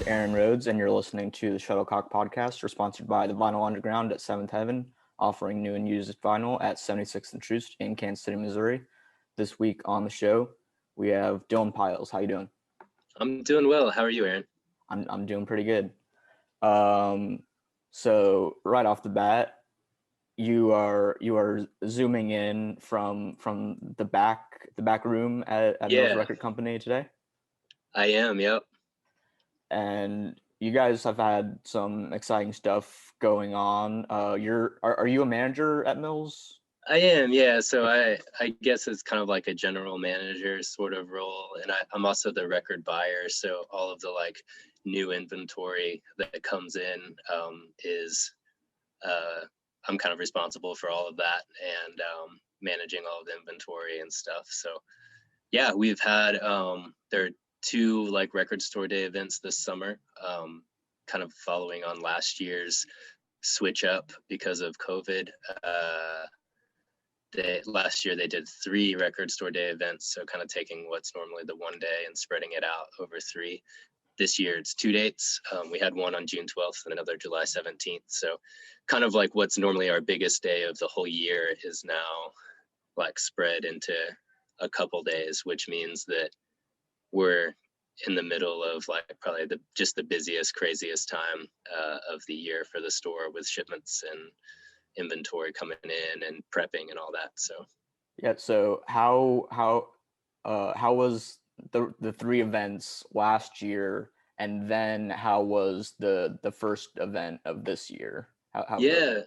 Aaron Rhodes, and you're listening to the Shuttlecock podcast, sponsored by the Vinyl Underground at Seventh Heaven, offering new and used vinyl at 76th and Troost in Kansas City, Missouri. This week on the show, we have Dylan Pyles. How you doing? I'm doing well. How are you, Aaron? I'm doing pretty good. So right off the bat, you are zooming in from the back room at Mills Yeah, Record Company today, I am. Yep. and you guys have had some exciting stuff going on. Are you a manager at Mills? I am. Yeah. So I guess it's kind of like a general manager sort of role, and I'm also the record buyer. So all of the like new inventory that comes in is I'm kind of responsible for all of that and managing all of the inventory and stuff. So yeah, we've had there are two like record store day events this summer, kind of following on last year's switch up because of COVID. Last year they did 3 record store day events, so kind of taking what's normally the one day and spreading it out over 3. This year it's 2 dates. We had one on June 12th and another July 17th. So kind of like what's normally our biggest day of the whole year is now like spread into a couple days, which means that we're in the middle of like probably the busiest, craziest time of the year for the store, with shipments and inventory coming in and prepping and all that. So Yeah. So how was the 3 events last year, and then how was the first event of this year? How yeah,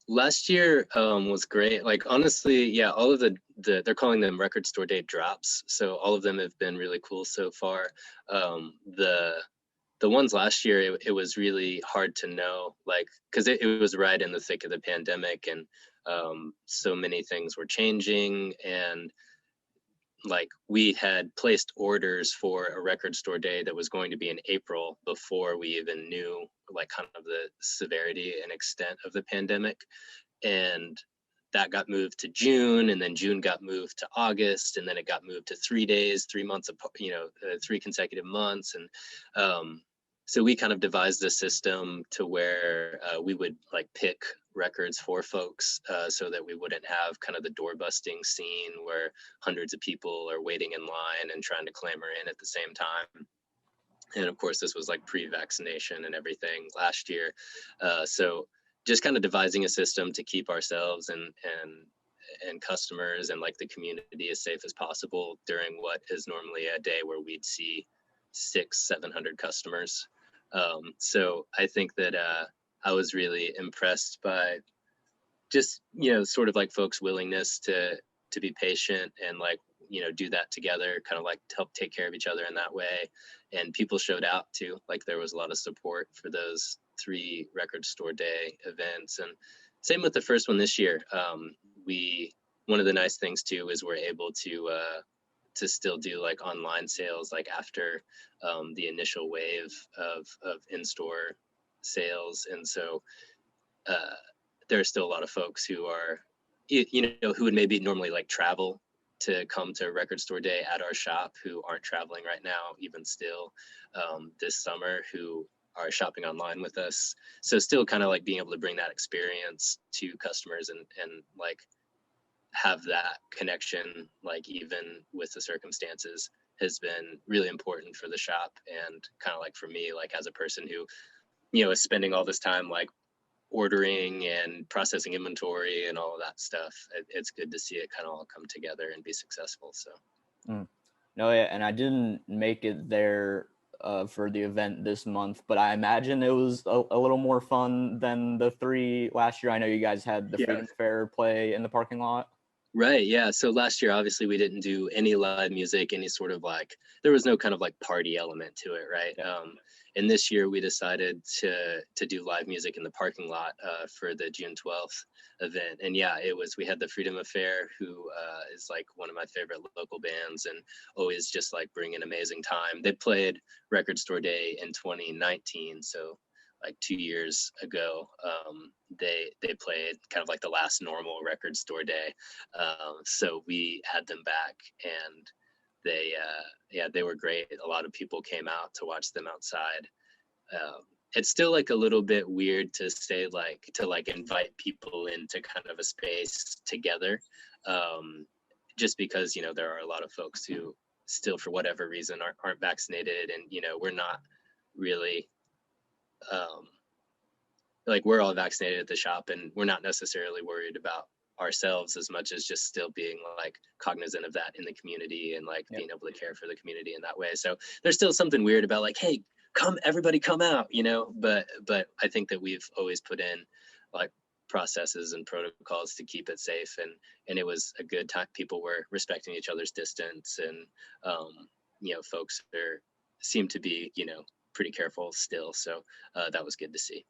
last year was great. Like honestly, yeah, all of the they're calling them record store day drops, so all of them have been really cool so far. The ones last year, it was really hard to know, like, because it was right in the thick of the pandemic, and so many things were changing, and like we had placed orders for a record store day that was going to be in April before we even knew like kind of the severity and extent of the pandemic. And that got moved to June, and then June got moved to August, and then it got moved to 3 days, 3 months, 3 consecutive months. And so we kind of devised a system to where we would like pick records for folks so that we wouldn't have kind of the door busting scene where hundreds of people are waiting in line and trying to clamor in at the same time. And of course, this was like pre-vaccination and everything last year. So just kind of devising a system to keep ourselves and customers and like the community as safe as possible during what is normally a day where we'd see 600-700 customers. So I think that I was really impressed by just, sort of like folks' willingness to be patient and like, do that together, kind of like help take care of each other in that way. And people showed out too. Like there was a lot of support for those 3 record store day events. And same with the first one this year. One of the nice things too is we're able to still do like online sales like after the initial wave of in-store sales. And so there are still a lot of folks who are who would maybe normally like travel to come to record store day at our shop, who aren't traveling right now even still this summer, who are shopping online with us. So still kind of like being able to bring that experience to customers and like have that connection, like even with the circumstances, has been really important for the shop. And kind of like for me, like as a person who, is spending all this time like ordering and processing inventory and all of that stuff, it's good to see it kind of all come together and be successful. So No, yeah, and I didn't make it there for the event this month, but I imagine it was a little more fun than the 3 last year. I know you guys had the Freedom Fair play in the parking lot. Right. Yeah. So last year, obviously, we didn't do any live music, any sort of like, there was no kind of like party element to it. Right. And this year we decided to do live music in the parking lot for the June 12th event. And yeah, we had the Freedom Affair, who is like one of my favorite local bands and always just like bring an amazing time. They played Record Store Day in 2019. So like 2 years ago, they played kind of like the last normal record store day. So we had them back, and they were great. A lot of people came out to watch them outside. It's still like a little bit weird to say to invite people into kind of a space together, just because there are a lot of folks who still for whatever reason aren't vaccinated, and we're not really like we're all vaccinated at the shop, and we're not necessarily worried about ourselves as much as just still being like cognizant of that in the community and like being able to care for the community in that way. So there's still something weird about like, hey, everybody come out, but I think that we've always put in like processes and protocols to keep it safe, and it was a good time. People were respecting each other's distance, and folks seem to be pretty careful still, so that was good to see.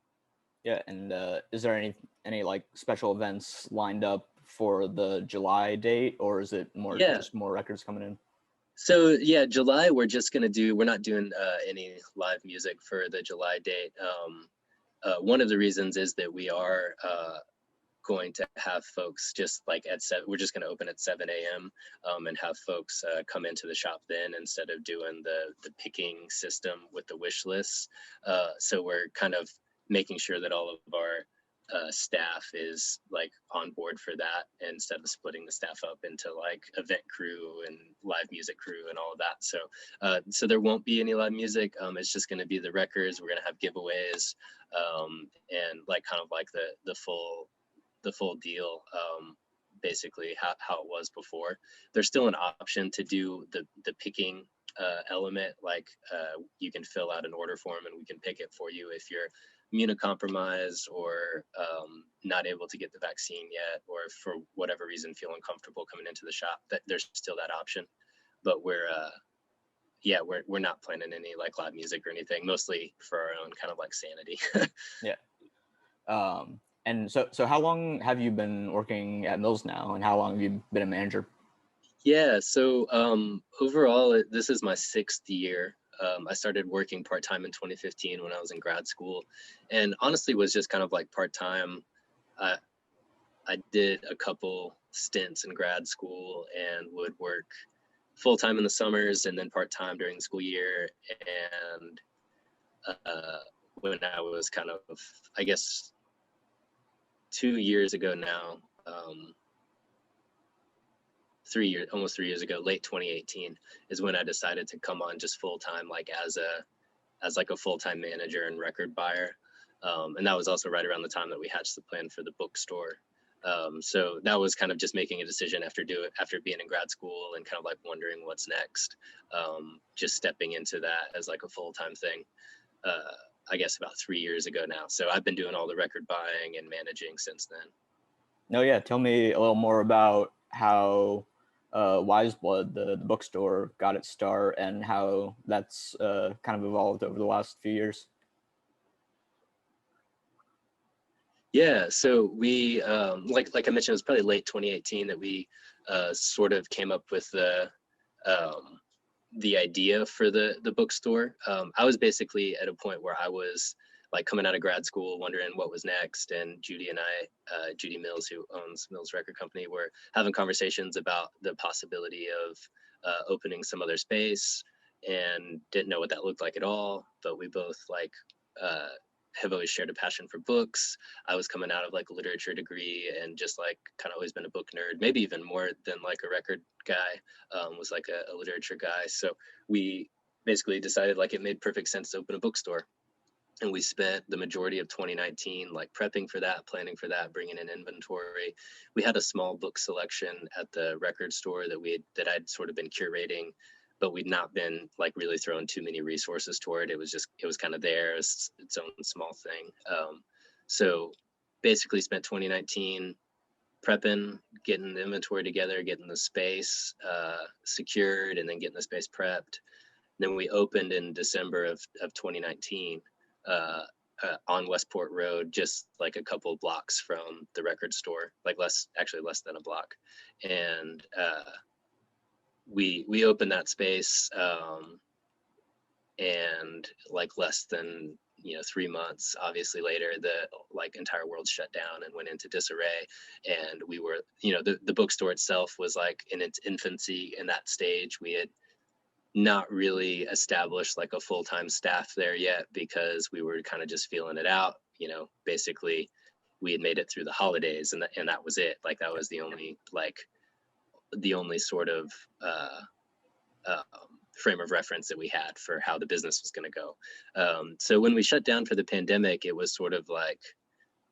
Yeah, and is there any like special events lined up for the July date, or is it more just more records coming in? So yeah, July we're not doing any live music for the July date. One of the reasons is that we are going to have folks just like at 7. We're just going to open at 7 a.m. And have folks come into the shop then, instead of doing the picking system with the wish lists. So we're kind of making sure that all of our staff is like on board for that, instead of splitting the staff up into like event crew and live music crew and all of that. So there won't be any live music. It's just going to be the records. We're going to have giveaways, and like kind of like the full deal, basically how it was before. There's still an option to do the picking element, like you can fill out an order form and we can pick it for you if you're immunocompromised or not able to get the vaccine yet, or for whatever reason feel uncomfortable coming into the shop. That there's still that option, but we're not planning any like live music or anything, mostly for our own kind of like sanity. Yeah. And so how long have you been working at Mills now, and how long have you been a manager? Yeah, so overall, this is my 6th year. I started working part-time in 2015 when I was in grad school, and honestly was just kind of like part-time. I did a couple stints in grad school and would work full-time in the summers and then part-time during the school year. And when I was kind of, I guess, 2 years ago now, almost 3 years ago, late 2018 is when I decided to come on just full-time, like as like a full-time manager and record buyer. And that was also right around the time that we hatched the plan for the bookstore. So that was kind of just making a decision after being in grad school and kind of like wondering what's next. Just stepping into that as like a full-time thing, I guess about 3 years ago now. So I've been doing all the record buying and managing since then. No, yeah. Tell me a little more about how Wise Blood, the bookstore, got its start, and how that's kind of evolved over the last few years. Yeah, so we like I mentioned, it was probably late 2018 that we sort of came up with the idea for the bookstore. I was basically at a point where I was like coming out of grad school wondering what was next, and Judy and I, Judy Mills, who owns Mills Record Company, were having conversations about the possibility of opening some other space, and didn't know what that looked like at all, but we both like have always shared a passion for books. I was coming out of like a literature degree and just like kind of always been a book nerd, maybe even more than like a record guy, was like a literature guy. So we basically decided like it made perfect sense to open a bookstore. And we spent the majority of 2019 like prepping for that, planning for that, bringing in inventory. We had a small book selection at the record store that I'd sort of been curating, but we'd not been like really throwing too many resources toward it. It was kind of there as its own small thing. So basically spent 2019 prepping, getting the inventory together, getting the space secured, and then getting the space prepped. Then we opened in December of 2019 on Westport Road, just like a couple of blocks from the record store, like less than a block. And we opened that space, and like less than 3 months obviously later, the like entire world shut down and went into disarray. And we were the bookstore itself was like in its infancy. In that stage, we had not really established like a full-time staff there yet, because we were kind of just feeling it out. Basically we had made it through the holidays, and that was it. Like that was the only sort of um, frame of reference that we had for how the business was going to go. So when we shut down for the pandemic, it was sort of like,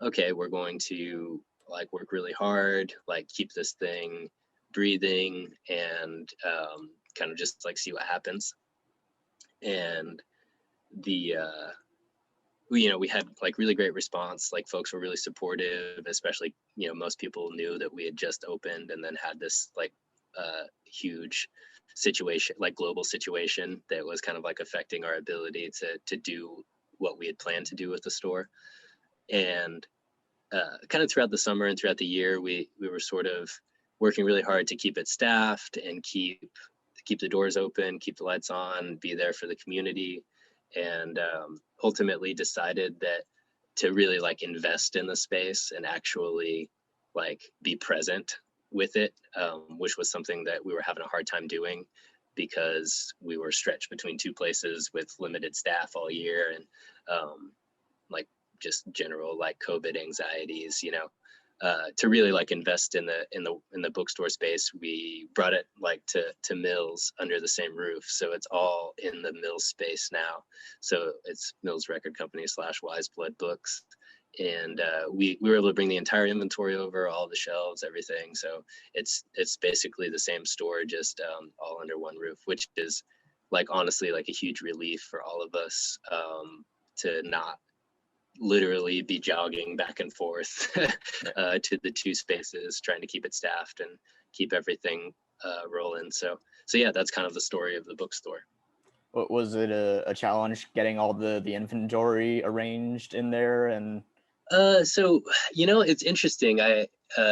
okay, we're going to like work really hard, like keep this thing breathing, and kind of just like see what happens. And the we had like really great response. Like folks were really supportive, especially most people knew that we had just opened and then had this like huge situation, like global situation, that was kind of like affecting our ability to do what we had planned to do with the store. And kind of throughout the summer and throughout the year, we were sort of working really hard to keep it staffed and keep the doors open, keep the lights on, be there for the community, and ultimately decided that to really like invest in the space and actually like be present with it, which was something that we were having a hard time doing because we were stretched between two places with limited staff all year, and like just general like COVID anxieties, to really like invest in the bookstore space. We brought it like to Mills under the same roof, so it's all in the Mills space now. So it's Mills Record Company / Wise Blood Books, and we were able to bring the entire inventory over, all the shelves, everything. So it's basically the same store, just all under one roof, which is like honestly like a huge relief for all of us, to not literally be jogging back and forth to the two spaces, trying to keep it staffed and keep everything rolling. So yeah, that's kind of the story of the bookstore. What was it a challenge getting all the inventory arranged in there? And so it's interesting. I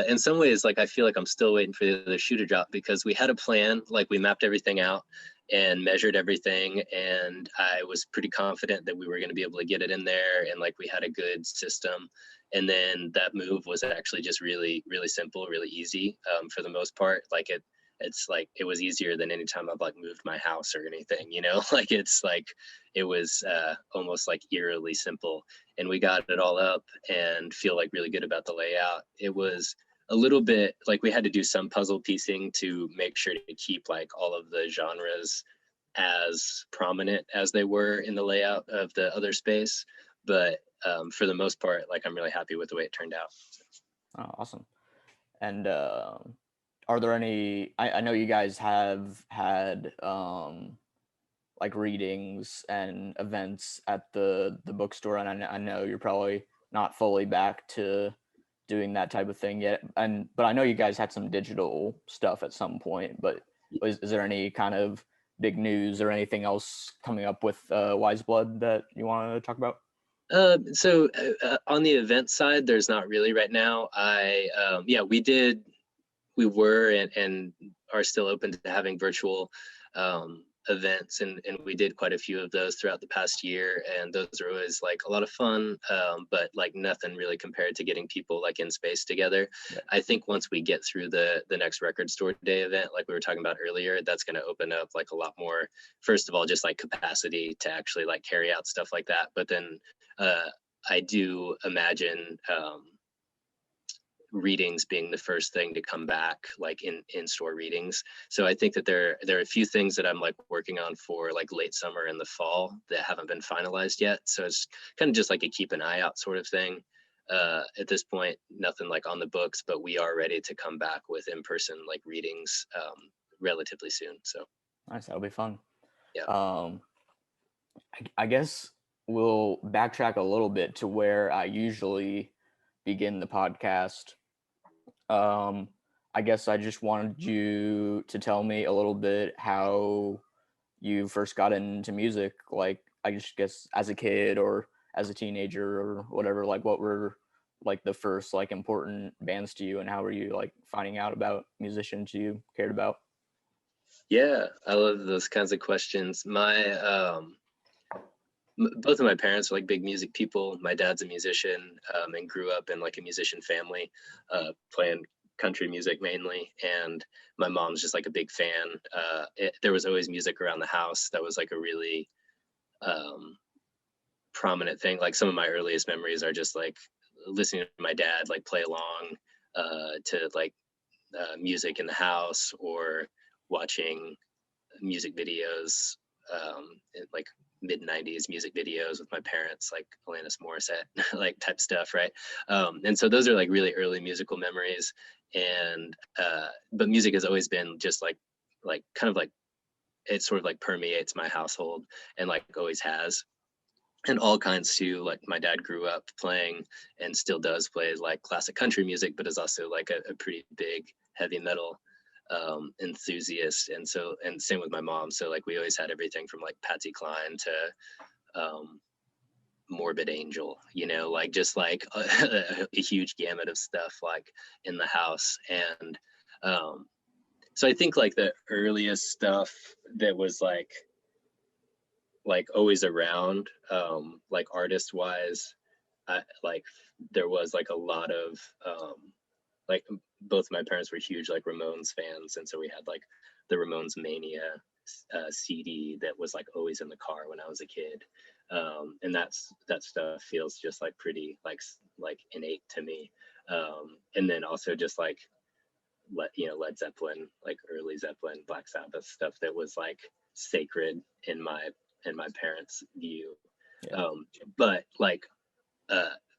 in some ways, like I feel like I'm still waiting for the other shoe to drop, because we had a plan, like we mapped everything out and measured everything, and I was pretty confident that we were going to be able to get it in there, and like we had a good system. And then that move was actually just really, really simple, really easy, for the most part. Like it's like it was easier than any time I've like moved my house or anything, like it's like it was almost like eerily simple. And we got it all up and feel like really good about the layout. It was a little bit like we had to do some puzzle piecing to make sure to keep like all of the genres as prominent as they were in the layout of the other space. But for the most part, like I'm really happy with the way it turned out. oh, awesome. And are there any? I know you guys have had like readings and events at the bookstore, and I know you're probably not fully back to doing that type of thing yet. But I know you guys had some digital stuff at some point. But is there any kind of big news or anything else coming up with Wise Blood that you want to talk about? So on the event side, there's not really right now. We were and are still open to having virtual events, and we did quite a few of those throughout the past year, and those are always like a lot of fun, but like nothing really compared to getting people like in space together. Yeah. I think once we get through the next record store day event, like we were talking about earlier, that's going to open up like a lot more, first of all, just like capacity to actually like carry out stuff like that. But then I do imagine readings being the first thing to come back, like in store readings. So I think that there are a few things that I'm like working on for like late summer and the fall that haven't been finalized yet. So it's kind of just like a keep an eye out sort of thing. At this point, nothing like on the books, but we are ready to come back with in-person like readings relatively soon. So nice, that'll be fun. Yeah. I guess we'll backtrack a little bit to where I usually begin the podcast. I guess I just wanted you to tell me a little bit how you first got into music, like I just guess as a kid or as a teenager or whatever, like what were like the first like important bands to you, and how were you like finding out about musicians you cared about? Yeah, I love those kinds of questions. Both of my parents are like big music people. My dad's a musician, and grew up in like a musician family, playing country music mainly, and my mom's just like a big fan. There was always music around the house that was like a really prominent thing. Like some of my earliest memories are just like listening to my dad like play along to like music in the house, or watching music videos, like mid 90s music videos with my parents, like Alanis Morissette like type stuff, right? And so those are like really early musical memories. And but music has always been just like kind of like, it sort of like permeates my household, and like always has. And all kinds too. Like my dad grew up playing and still does play like classic country music, but is also like a pretty big heavy metal enthusiast. And so, and same with my mom. So like we always had everything from like Patsy Cline to Morbid Angel, you know, like just like a huge gamut of stuff like in the house. And so I think like the earliest stuff that was like always around, like artist wise, like there was like a lot of like both my parents were huge like Ramones fans, and so we had like the Ramones Mania CD that was like always in the car when I was a kid. And that stuff feels just like pretty like innate to me. And then also just like Led Zeppelin, like early Zeppelin, Black Sabbath stuff that was like sacred in my parents' view. Yeah. But like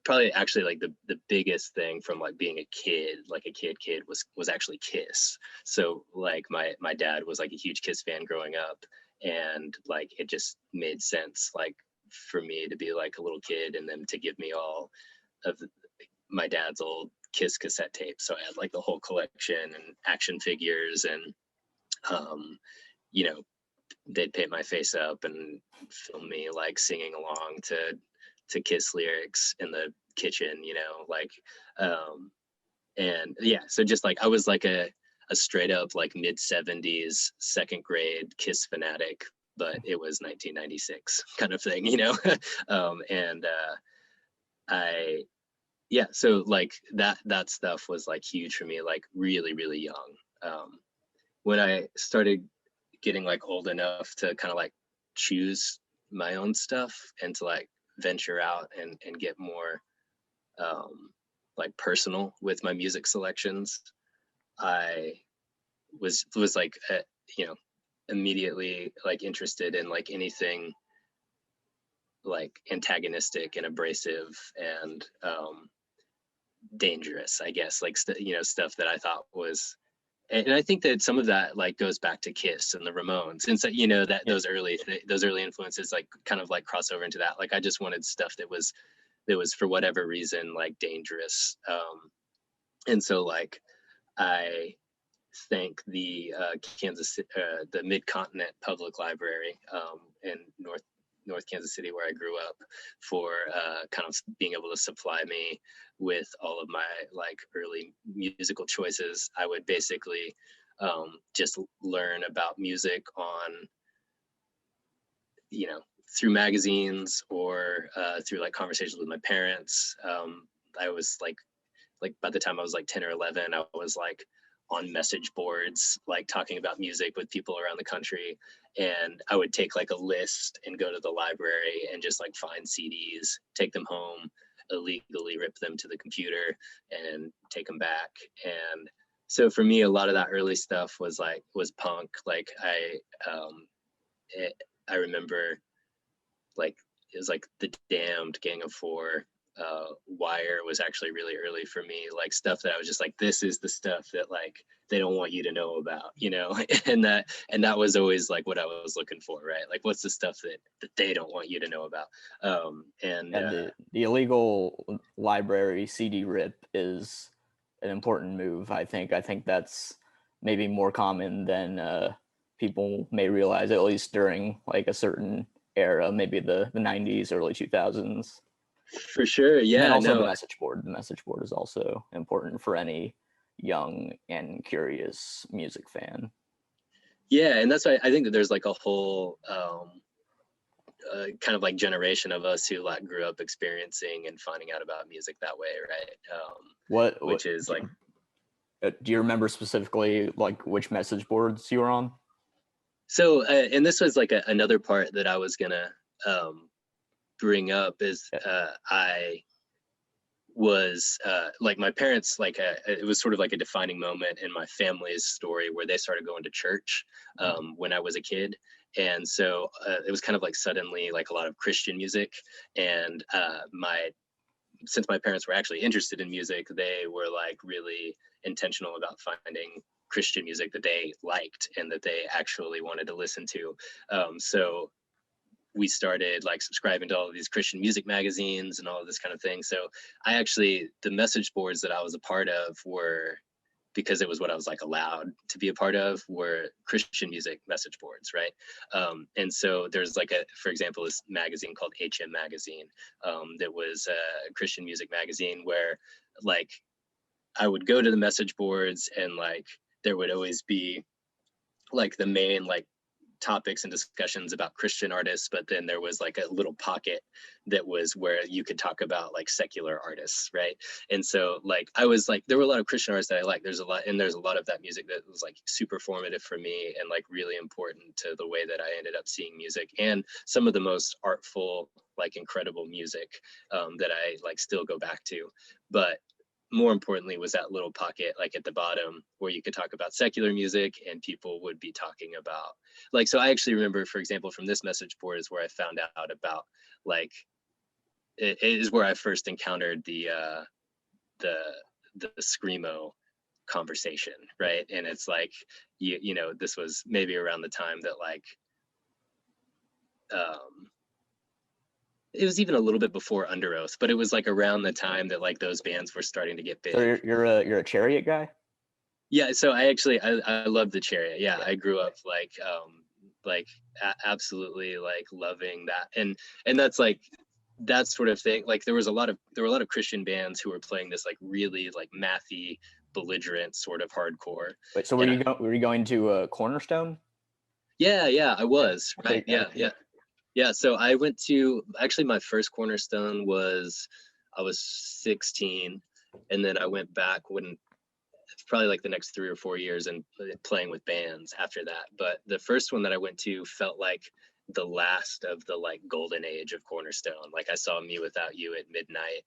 probably actually like the biggest thing from like being a kid, like a kid was actually Kiss. So like my dad was like a huge Kiss fan growing up, and like it just made sense like for me to be like a little kid and then to give me all of my dad's old Kiss cassette tapes. So I had like the whole collection and action figures, and you know, they'd paint my face up and film me like singing along to Kiss lyrics in the kitchen, you know, like and yeah, so just like I was like a straight up like mid 70s second grade Kiss fanatic, but it was 1996 kind of thing, you know. And I yeah, so like that stuff was like huge for me, like really really young. When I started getting like old enough to kind of like choose my own stuff and to like venture out and get more like personal with my music selections, I was like you know, immediately like interested in like anything like antagonistic and abrasive and dangerous, I guess, like you know, stuff that I thought was, and I think that some of that like goes back to Kiss and the Ramones, and so you know that those early influences like kind of like cross over into that. Like I just wanted stuff that was for whatever reason like dangerous. And so like I thank the the Mid-Continent Public Library in North Kansas City, where I grew up, for kind of being able to supply me with all of my like early musical choices. I would basically just learn about music on, you know, through magazines or through like conversations with my parents. I was like by the time I was like 10 or 11, I was like on message boards, like talking about music with people around the country. And I would take like a list and go to the library and just like find CDs, take them home, illegally rip them to the computer and take them back. And so for me, a lot of that early stuff was punk. Like I remember like it was like The Damned, Gang of Four, Wire was actually really early for me, like stuff that I was just like, this is the stuff that like they don't want you to know about, you know. And that was always like what I was looking for, right? Like what's the stuff that they don't want you to know about. And the illegal library CD rip is an important move. I think that's maybe more common than people may realize, at least during like a certain era, maybe the 90s, early 2000s. For sure, yeah. And then also no, the message board. The message board is also important for any young and curious music fan. Yeah, and that's why I think that there's like a whole kind of like generation of us who like grew up experiencing and finding out about music that way, right? What Which is like, Do you remember specifically like which message boards you were on? So, and this was like another part that I was gonna bring up is Yeah. I was like my parents, like it was sort of like a defining moment in my family's story where they started going to church when I was a kid. And so it was kind of like suddenly like a lot of Christian music. And since my parents were actually interested in music, they were like really intentional about finding Christian music that they liked and that they actually wanted to listen to. So we started like subscribing to all of these Christian music magazines and all of this kind of thing. So the message boards that I was a part of were, because it was what I was like allowed to be a part of, were Christian music message boards, right? And so there's like for example, this magazine called HM Magazine that was a Christian music magazine where like I would go to the message boards and like there would always be like the main like topics and discussions about Christian artists, but then there was like a little pocket that was where you could talk about like secular artists, right? And so like I was like, there were a lot of Christian artists that I like. There's a lot of that music that was like super formative for me and like really important to the way that I ended up seeing music, and some of the most artful, like incredible music that I like still go back to. But more importantly was that little pocket like at the bottom where you could talk about secular music and people would be talking about like, so I actually remember, for example, from this message board is where I found out about like it is where I first encountered the the screamo conversation, right? And it's like you know, this was maybe around the time that like um it was even a little bit before Under Oath, but it was like around the time that like those bands were starting to get So big. you're a Chariot guy? Yeah, so I love the Chariot. Yeah, Yeah. I grew up like absolutely like loving that, and that's like that sort of thing. Like there were a lot of Christian bands who were playing this like really like mathy, belligerent sort of hardcore. Wait, so And were you going to Cornerstone? yeah, I Yeah. was Okay. right. Yeah. So I went to actually my first Cornerstone was I was 16, and then I went back when probably like the next 3 or 4 years and playing with bands after that. But the first one that I went to felt like the last of the like golden age of Cornerstone. Like I saw Me Without You at midnight,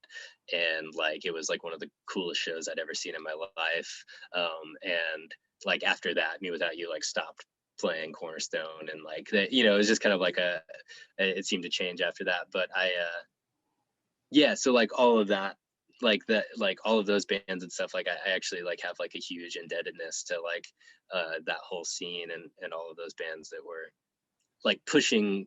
and like it was like one of the coolest shows I'd ever seen in my life. And like after that, Me Without You like stopped playing Cornerstone, and like that, you know, it was just kind of like it seemed to change after that. But yeah, so like all of that, like that, like all of those bands and stuff, like I actually like have like a huge indebtedness to like that whole scene and all of those bands that were like pushing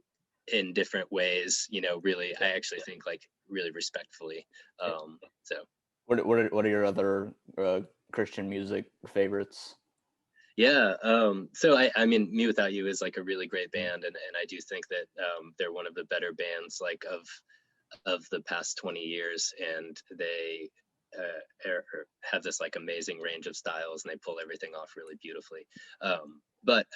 in different ways, you know, really I actually think like really respectfully. So What are your other Christian music favorites? yeah, so I mean Me Without You is like a really great band, and I do think that they're one of the better bands like of the past 20 years, and they have this like amazing range of styles, and they pull everything off really beautifully. But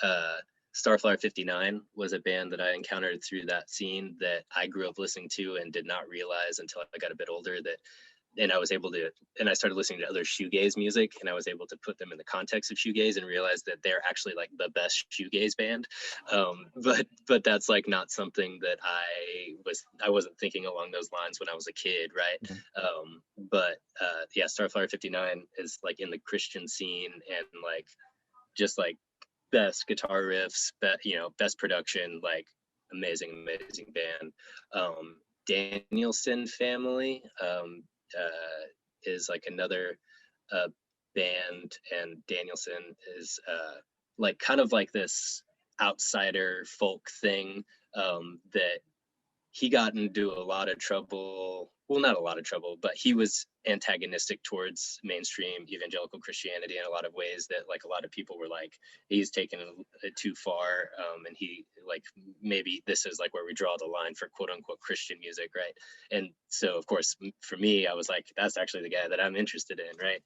Starflower 59 was a band that I encountered through that scene that I grew up listening to and did not realize until I got a bit older that and I was able to, and I started listening to other shoegaze music, and I was able to put them in the context of shoegaze and realize that they're actually like the best shoegaze band. But that's like not something that I wasn't thinking along those lines when I was a kid, right? Mhm. But yeah, Starflower 59 is like in the Christian scene, and like just like best guitar riffs, best production, like amazing band. Danielson Family is like another uh, band, and Danielson is like kind of like this outsider folk thing that he got into a lot of trouble. Well, not a lot of trouble, but he was antagonistic towards mainstream evangelical Christianity in a lot of ways that like a lot of people were like, he's taken it too far. And he like, maybe this is like where we draw the line for quote unquote Christian music. Right. And so of course for me, I was like, that's actually the guy that I'm interested in. Right.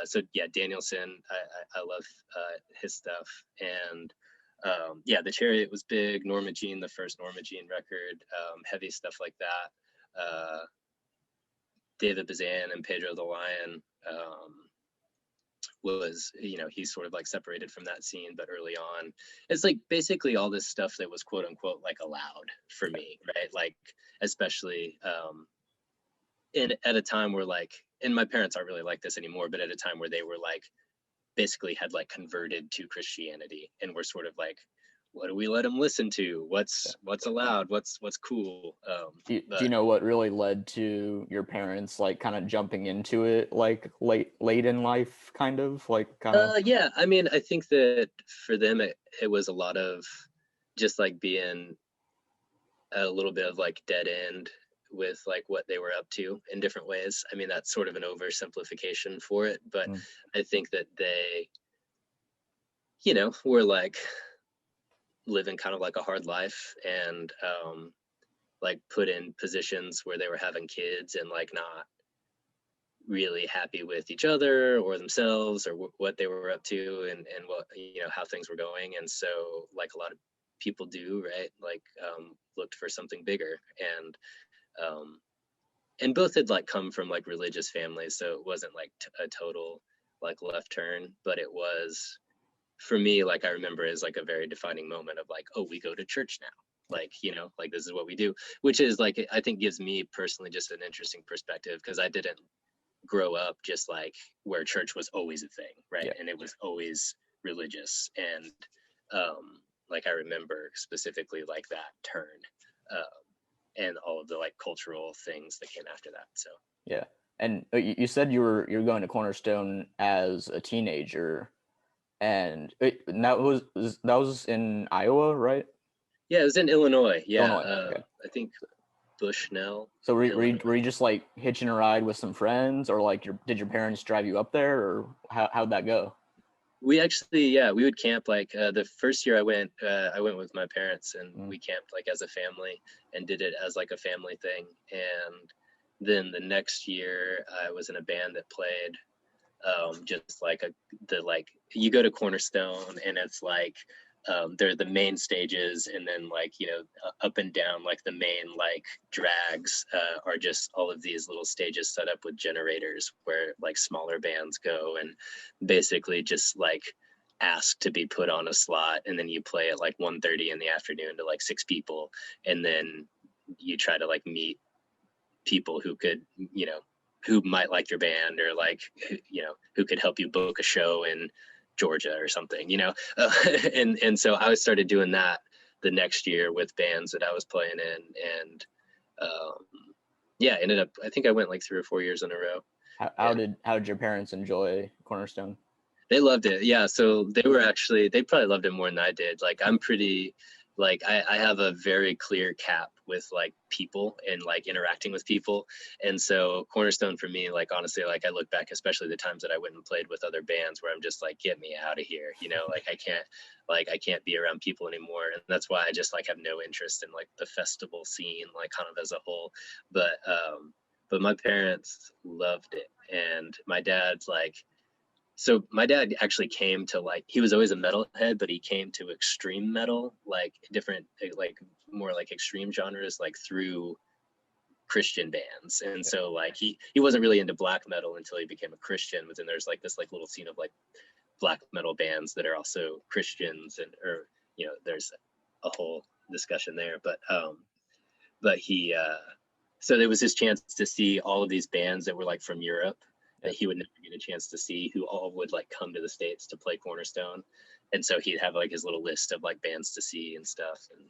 So yeah, Danielson, I love his stuff. And yeah, the Chariot was big. Norma Jean, the first Norma Jean record, heavy stuff like that. David Bazan and Pedro the Lion. was, you know, he's sort of like separated from that scene, but early on, it's like basically all this stuff that was quote unquote like allowed for me, right? Like, especially at a time where like, and my parents aren't really like this anymore, but at a time where they were like, basically had like converted to Christianity and were sort of like, what do we let them listen to? What's allowed? What's cool? Do you know what really led to your parents like kind of jumping into it like late in life, kind of like kind of? Yeah, I mean, I think that for them it was a lot of just like being a little bit of like dead end with like what they were up to in different ways. I mean, that's sort of an oversimplification for it, but I think that they, you know, were like living kind of like a hard life, and like put in positions where they were having kids and like not really happy with each other or themselves or what they were up to, and what, you know, how things were going. And so like a lot of people do, right, like looked for something bigger, um and both had like come from like religious families, so it wasn't like a total like left turn, but it was, for me, like I remember as like a very defining moment of like, oh, we go to church now, like, you know, like this is what we do, which is like, I think gives me personally just an interesting perspective, because I didn't grow up just like where church was always a thing, right? And it was always religious, and like I remember specifically like that turn, and all of the like cultural things that came after that. So Yeah. And you said you're going to Cornerstone as a teenager, and that was in Iowa, right? yeah, it was in Illinois. Yeah, Illinois. Okay. I think Bushnell. So Illinois. were you just like hitching a ride with some friends, or like did your parents drive you up there, or how'd that go? We actually, yeah, we would camp like the first year I went with my parents, and we camped like as a family and did it as like a family thing. And then the next year I was in a band that played just like the like, you go to Cornerstone and it's like they're the main stages, and then like, you know, up and down like the main like drags are just all of these little stages set up with generators where like smaller bands go and basically just like ask to be put on a slot, and then you play at like 1:30 in the afternoon to like 6 people, and then you try to like meet people who could, you know, who might like your band, or like, you know, who could help you book a show in Georgia or something, you know. And so I started doing that the next year with bands that I was playing in, and yeah, ended up, I think I went like 3 or 4 years in a row. How did your parents enjoy Cornerstone? They loved it. Yeah. So they were actually, they probably loved it more than I did. Like I'm pretty, like I have a very clear cap with like people and like interacting with people. And so Cornerstone for me, like honestly, like I look back, especially the times that I went and played with other bands where I'm just like, get me out of here. You know, like I can't be around people anymore. And that's why I just like have no interest in like the festival scene, like kind of as a whole. But my parents loved it. And my dad's like, so my dad actually came to like, he was always a metalhead, but he came to extreme metal, like different, like more like extreme genres, like through Christian bands. And so like he wasn't really into black metal until he became a Christian, but then there's like this like little scene of like black metal bands that are also Christians, and, or, you know, there's a whole discussion there. But he, so there was his chance to see all of these bands that were like from Europe that he would never get a chance to see, who all would like come to the States to play Cornerstone. And so he'd have like his little list of like bands to see and stuff. And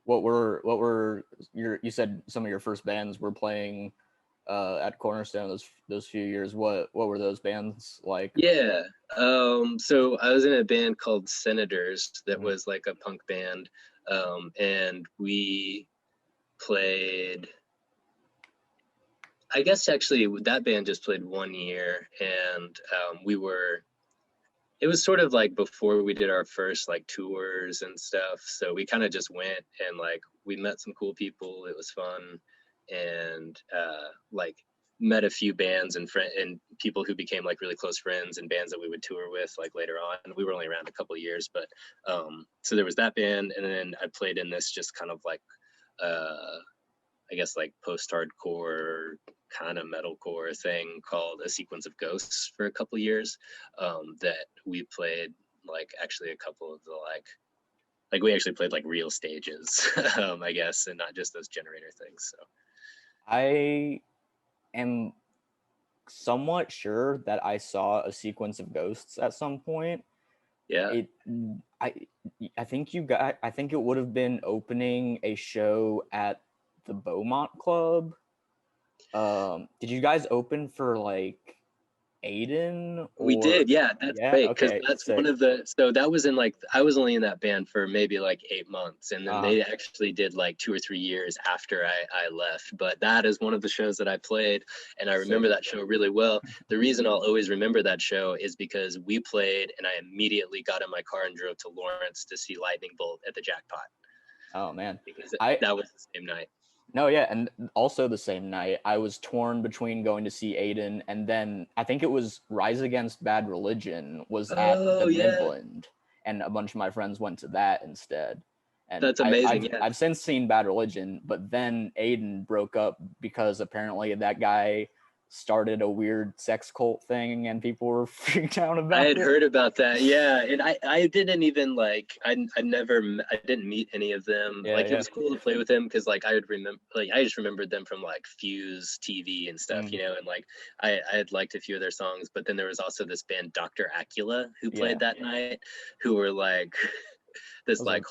what were you said some of your first bands were playing at Cornerstone those few years. What were those bands like? Yeah. So I was in a band called Senators that was like a punk band. And we played, I guess actually that band just played 1 year, and it was sort of like before we did our first like tours and stuff. So we kind of just went and like we met some cool people. It was fun, and like met a few bands and people who became like really close friends, and bands that we would tour with like later on. We were only around a couple of years, but so there was that band, and then I played in this just kind of like I guess like post-hardcore kind of metalcore thing called A Sequence of Ghosts for a couple years, that we played like actually a couple of the like we actually played like real stages, I guess, and not just those generator things. So I am somewhat sure that I saw A Sequence of Ghosts at some point. yeah, It I I think I think it would have been opening a show at the Beaumont Club. Did you guys open for like Aiden we or did. Yeah, that's yeah? great because Okay, that's one sick. of the. So that was in like I was only in that band for maybe like 8 months, and then Uh, they actually did like 2 or 3 years after I left. But that is one of the shows that I played, and I sick. remember that show really well. The reason I'll always remember that show is because we played, and I immediately got in my car and drove to Lawrence to see Lightning Bolt at the Jackpot Oh man, because I that was the same night. no yeah, and also the same night I was torn between going to see Aiden and then I think it was Rise Against Bad Religion was at the Oh yeah, Midland, and a bunch of my friends went to that instead. And that's amazing. Yeah, I've since seen Bad Religion, but then Aiden broke up because apparently that guy started a weird sex cult thing and people were freaked out I about had it. heard about that. Yeah, and I didn't even like I didn't meet any of them. Yeah, Like it yeah. was cool to play with them because like I would remember like I just remembered them from like Fuse TV and stuff, Mm, you know, and like I had liked a few of their songs, but then there was also this band Dr. Acula who yeah. played that night, who were like this Those are like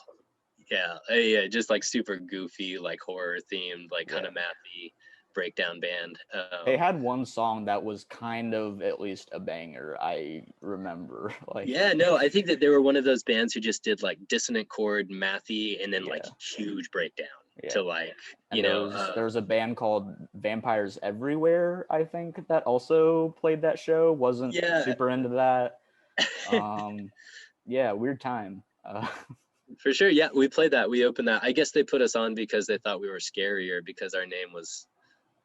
yeah, just like super goofy, like horror themed, like kind yeah. of mathy breakdown band. They had one song that was kind of at least a banger. I remember, like, Yeah, no, I think that they were one of those bands who just did like dissonant chord, mathy, and then like yeah, huge breakdown yeah. to like, And there was a band called Vampires Everywhere, I think, that also played that show. Wasn't yeah, super into that. Yeah, weird time. for sure. Yeah, we played that. We opened that. I guess they put us on because they thought we were scarier because our name was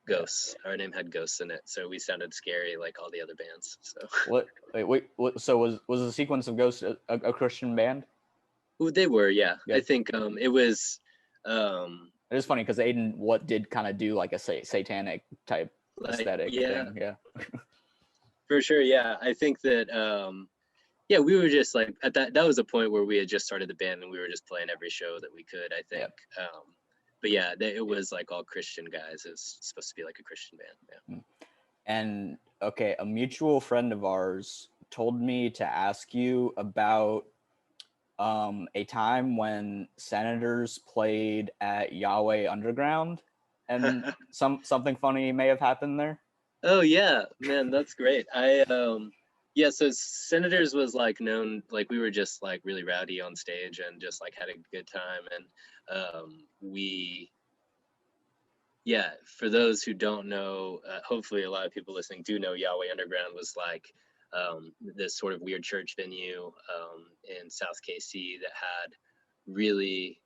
Yeah. Ghosts. Our name had ghosts in it, so we sounded scary like all the other bands. So Wait. So was the Sequence of Ghosts a Christian band? Ooh, they were, yeah. I Yeah. think it was It is funny because Aiden did kind of do like a satanic type like aesthetic yeah, thing. Yeah. for sure. Yeah, I think that yeah, we were just like at that was a point where we had just started the band and we were just playing every show that we could, I Yeah. think. But yeah, it was like all Christian guys. It's supposed to be like a Christian band. Yeah. And okay, a mutual friend of ours told me to ask you about a time when Senators played at Yahweh Underground, and something funny may have happened there. Oh yeah, man, that's great. Yeah, so Senators was like known like we were just like really rowdy on stage and just like had a good time, and we yeah, for those who don't know, hopefully a lot of people listening do know, Yahweh Underground was like this sort of weird church venue in South KC that had really,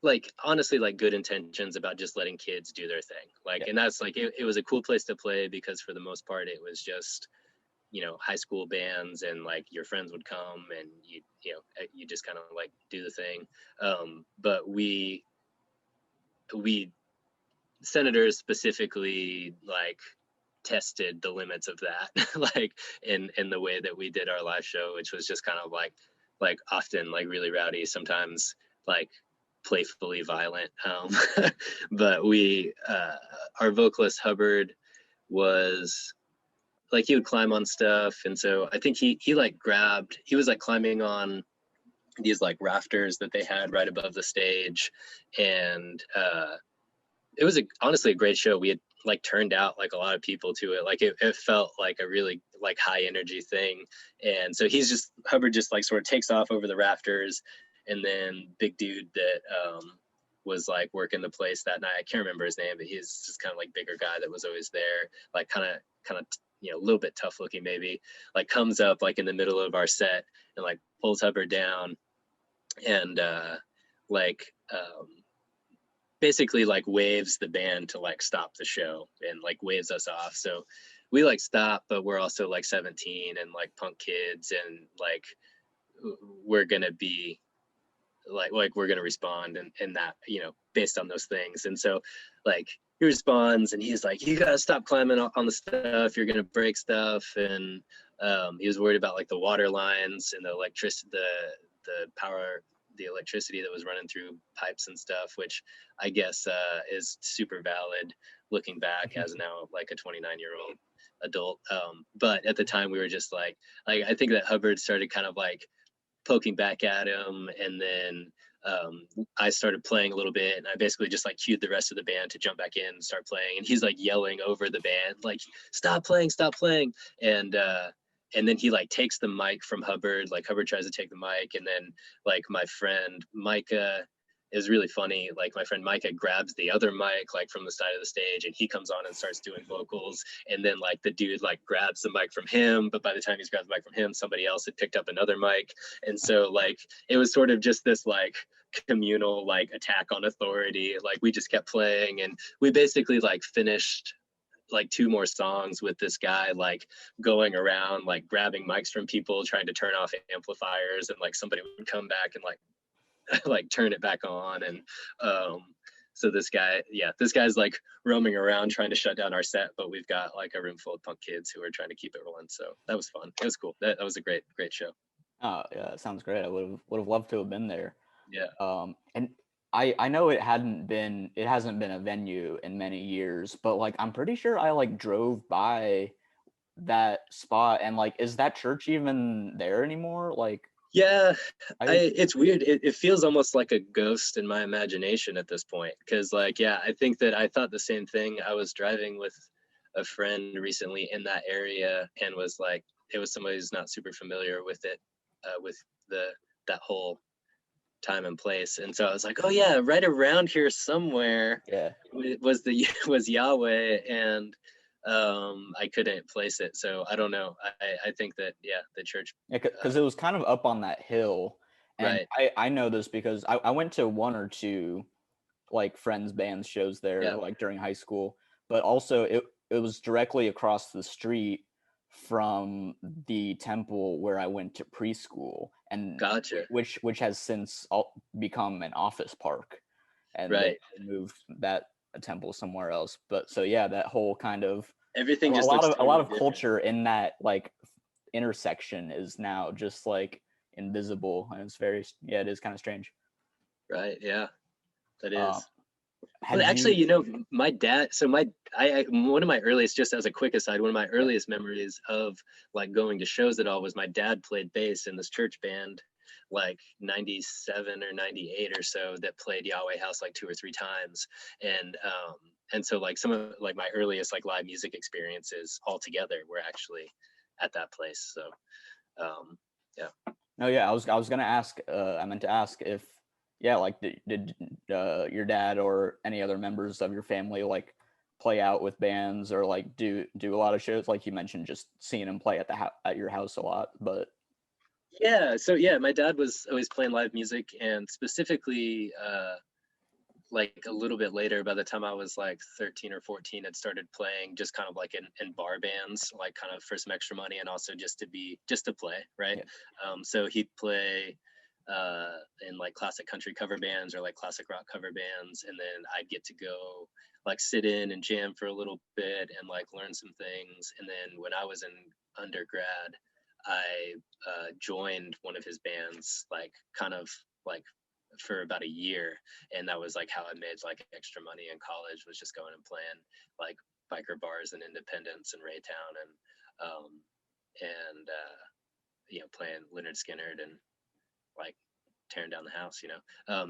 like, honestly, like good intentions about just letting kids do their thing. Like, Yeah. and that's like, it was a cool place to play because for the most part, it was just, you know, high school bands and like your friends would come and you just kind of like do the thing. But we Senators specifically like tested the limits of that like in the way that we did our live show, which was just kind of like often like really rowdy, sometimes like playfully violent. But we our vocalist Hubbard was like, he would climb on stuff, and so I think he like he was like climbing on these like rafters that they had right above the stage, and it was honestly a great show. We had like turned out like a lot of people to it. Like it felt like a really like high energy thing. And so Hubbard just like sort of takes off over the rafters, and then big dude that was like working the place that night, I can't remember his name, but he's just kind of like bigger guy that was always there, like kind of a little bit tough looking maybe, like comes up like in the middle of our set and like pulls Hubbard down and like basically like waves the band to like stop the show and like waves us off. So we like stop, but we're also like 17 and like punk kids, and like we're gonna be like we're gonna respond, and that, based on those things. And so like he responds and he's like, you gotta stop climbing on the stuff, you're gonna break stuff. And he was worried about like the water lines and the electricity, the electricity that was running through pipes and stuff, which I guess is super valid looking back as now like a 29-year-old adult. But at the time we were just like I think that Hubbard started kind of like poking back at him, and then I started playing a little bit, and I basically just like cued the rest of the band to jump back in and start playing, and he's like yelling over the band like stop playing, and then he like takes the mic from Hubbard, like Hubbard tries to take the mic, and then like my friend Micah, is really funny, like my friend Micah grabs the other mic like from the side of the stage, and he comes on and starts doing vocals, and then like the dude like grabs the mic from him, but by the time he's grabbed the mic from him, somebody else had picked up another mic. And so like it was sort of just this like communal like attack on authority. Like we just kept playing, and we basically like finished like 2 more songs with this guy like going around like grabbing mics from people, trying to turn off amplifiers, and like somebody would come back and like like turn it back on. And so this guy's like roaming around trying to shut down our set, but we've got like a room full of punk kids who are trying to keep it rolling. So that was fun. It was cool. That was a great show. Oh yeah, it sounds great. I would have loved to have been there. Yeah. And I know it hasn't been a venue in many years, but like I'm pretty sure I like drove by that spot, and like is that church even there anymore? Like yeah, it's weird. It feels almost like a ghost in my imagination at this point, because like yeah, I think that I thought the same thing. I was driving with a friend recently in that area, and was like, it was somebody who's not super familiar with it, with that whole time and place. And so I was like, oh yeah, right around here somewhere was Yahweh, and I couldn't place it. So I don't know. I think that the church, because it was kind of up on that hill, and right. I know this because I went to 1 or 2 like friends bands shows there like during high school, but also it was directly across the street from the temple where I went to preschool, and Gotcha. which has since become an office park, and Right. they moved that temple somewhere else. But so yeah, that whole kind of Everything a just lot looks of totally different. culture in that like intersection is now just like invisible, and it's very it is kind of strange. Right. Yeah, that is. Well, Had actually, you my dad, so one of my earliest, just as a quick aside, one of my earliest memories of like going to shows at all was my dad played bass in this church band, like 97 or 98 or so, that played Yahweh House like 2 or 3 times. And so like some of like my earliest like live music experiences all together were actually at that place. So yeah. No, yeah, I was gonna ask. I meant to ask if, yeah, like did your dad or any other members of your family like play out with bands, or like do a lot of shows? Like you mentioned, just seeing him play at your house a lot, but Yeah. So yeah, my dad was always playing live music, and specifically like a little bit later, by the time I was like 13 or 14, had started playing just kind of like in bar bands, like kind of for some extra money, and also just to play, right? yeah. So he'd play in like classic country cover bands or like classic rock cover bands, and then I'd get to go like sit in and jam for a little bit and like learn some things. And then when I was in undergrad, I joined one of his bands, like kind of like for about a year, and that was like how I made like extra money in college, was just going and playing like biker bars and Independence and Raytown, and playing Leonard Skinner and like tearing down the house.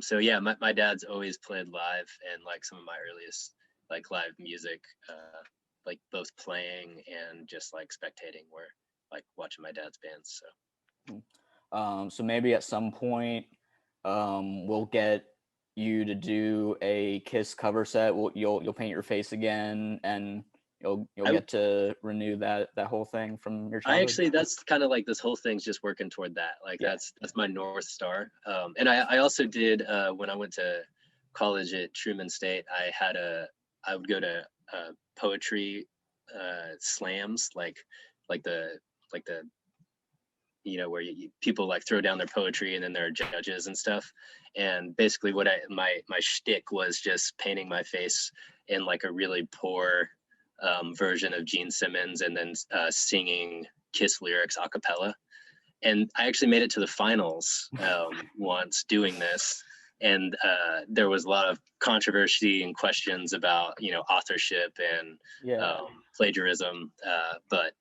So yeah, my dad's always played live, and like some of my earliest like live music, like both playing and just like spectating, were like watching my dad's bands. So maybe at some point we'll get you to do a Kiss cover set. You'll paint your face again, and you'll get to renew that whole thing from your childhood. That's kind of like this whole thing's just working toward that. Like that's my North Star. And I also did when I went to college at Truman State, I would go to poetry slams, like the where people like throw down their poetry and then there are judges and stuff. And basically what my shtick was just painting my face in like a really poor version of Gene Simmons and then singing Kiss lyrics a cappella. And I actually made it to the finals once doing this. And there was a lot of controversy and questions about, authorship and plagiarism. But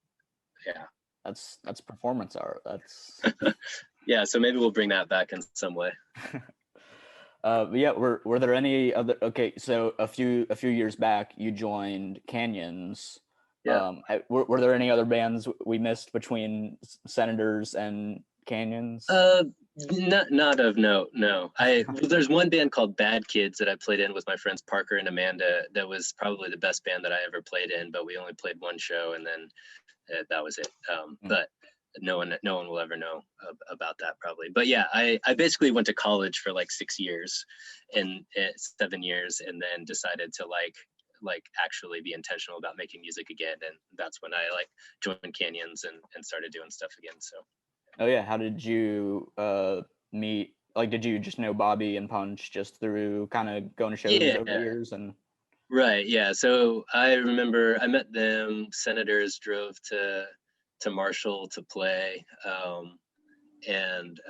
yeah. That's performance art. That's yeah. So maybe we'll bring that back in some way. But yeah, were there any other? Okay, so a few years back, you joined Canyons. Yeah. Were there any other bands we missed between Senators and Canyons? Not of note. No. There's one band called Bad Kids that I played in with my friends Parker and Amanda. That was probably the best band that I ever played in, but we only played one show and then that was it. But no one will ever know about that probably. But yeah, I basically went to college for like 6 years and 7 years, and then decided to like actually be intentional about making music again. And that's when I like joined Canyons and started doing stuff again. So. Oh yeah, how did you meet? Like, did you just know Bobby and Punch just through kind of going to shows over the years? And right, yeah. So I remember I met them. Senators drove to Marshall to play, and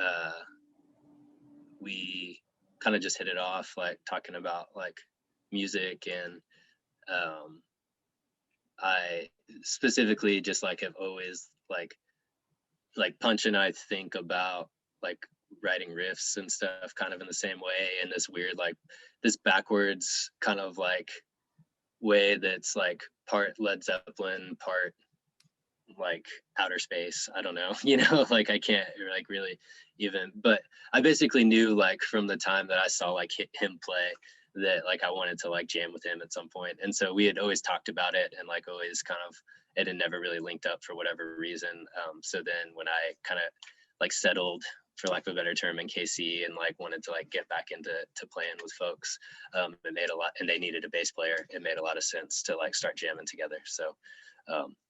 we kind of just hit it off, like talking about like music. And I specifically just like have always like Punch and I think about like writing riffs and stuff kind of in the same way, in this weird like this backwards kind of like way that's like part Led Zeppelin, part like outer space. I don't know, like I can't like really even, but I basically knew like from the time that I saw like him play that like I wanted to like jam with him at some point. And so we had always talked about it and like always kind of, it had never really linked up for whatever reason. So then when I kind of like settled, for lack of a better term, in KC and like wanted to like get back into playing with folks, it made a lot, and they needed a bass player. It made a lot of sense to like start jamming together. So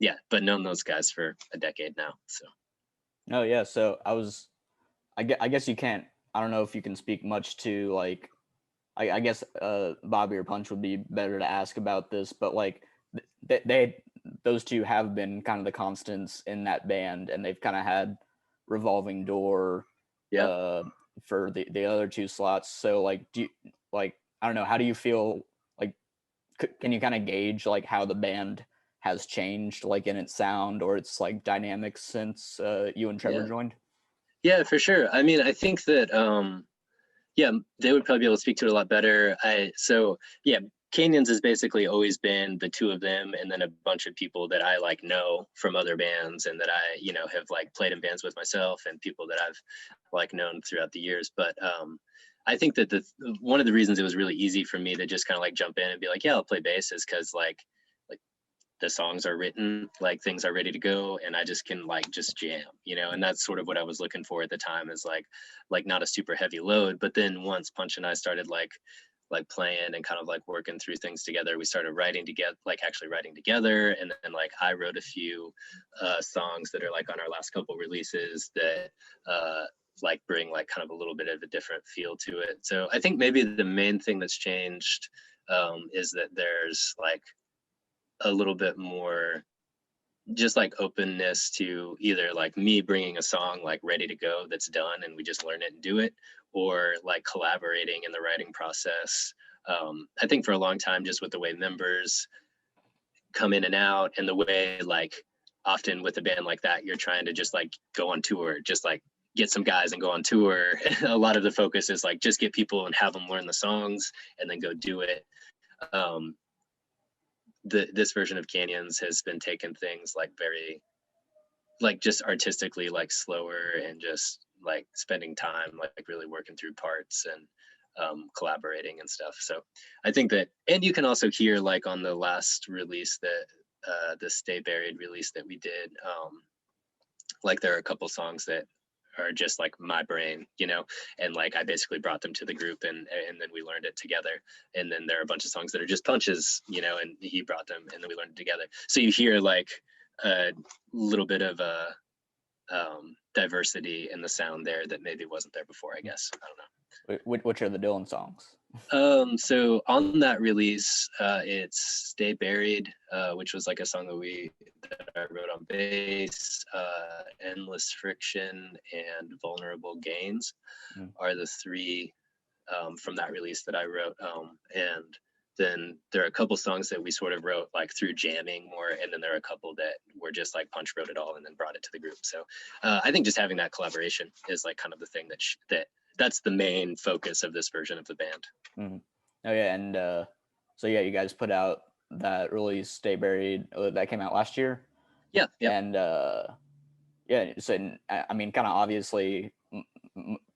yeah, but known those guys for a decade now. So. Oh yeah, so I guess you can't. I don't know if you can speak much to like. I guess Bobby or Punch would be better to ask about this, but like those two have been kind of the constants in that band, and they've kind of had revolving door for the other two slots. So like, do you, like, I don't know, how do you feel like, can you kind of gauge like how the band has changed like in its sound or its like dynamics since you and Trevor joined? Yeah, for sure. I mean, I think that yeah, they would probably be able to speak to it a lot better. So yeah, Canyons has basically always been the two of them and then a bunch of people that I like know from other bands and that I, have like played in bands with myself and people that I've like known throughout the years. But I think that one of the reasons it was really easy for me to just kind of like jump in and be like, yeah, I'll play bass is because like the songs are written, like things are ready to go, and I just can like just jam, and that's sort of what I was looking for at the time, is like not a super heavy load. But then once Punch and I started like playing and kind of like working through things together, we started writing together, like actually writing together. And then like I wrote a few songs that are like on our last couple releases that like bring like kind of a little bit of a different feel to it. So I think maybe the main thing that's changed is that there's like a little bit more just like openness to either like me bringing a song like ready to go that's done and we just learn it and do it, or like collaborating in the writing process. I think for a long time, just with the way members come in and out and the way like often with a band like that, you're trying to just like go on tour, just like get some guys and go on tour. A lot of the focus is like just get people and have them learn the songs and then go do it. This version of Canyons has been taking things like very like just artistically like slower and just like spending time like really working through parts and collaborating and stuff. So I think that, and you can also hear like on the last release that the Stay Buried release that we did, like there are a couple songs that are just like my brain, and like I basically brought them to the group and then we learned it together. And then there are a bunch of songs that are just Punches, and he brought them and then we learned it together. So you hear like a little bit of diversity in the sound there that maybe wasn't there before, I guess. I don't know. Which are the Dylan songs? So on that release, it's "Stay Buried," which was like a song that I wrote on bass. "Endless Friction" and "Vulnerable Gains" are the three from that release that I wrote. And then there are a couple songs that we sort of wrote like through jamming more, and then there are a couple that were just like Punch wrote it all and then brought it to the group. So I think just having that collaboration is like kind of the thing that's the main focus of this version of the band. Mm-hmm. Oh yeah, and so yeah, you guys put out that release "Stay Buried" that came out last year. Yeah. And yeah, so I mean, kind of obviously,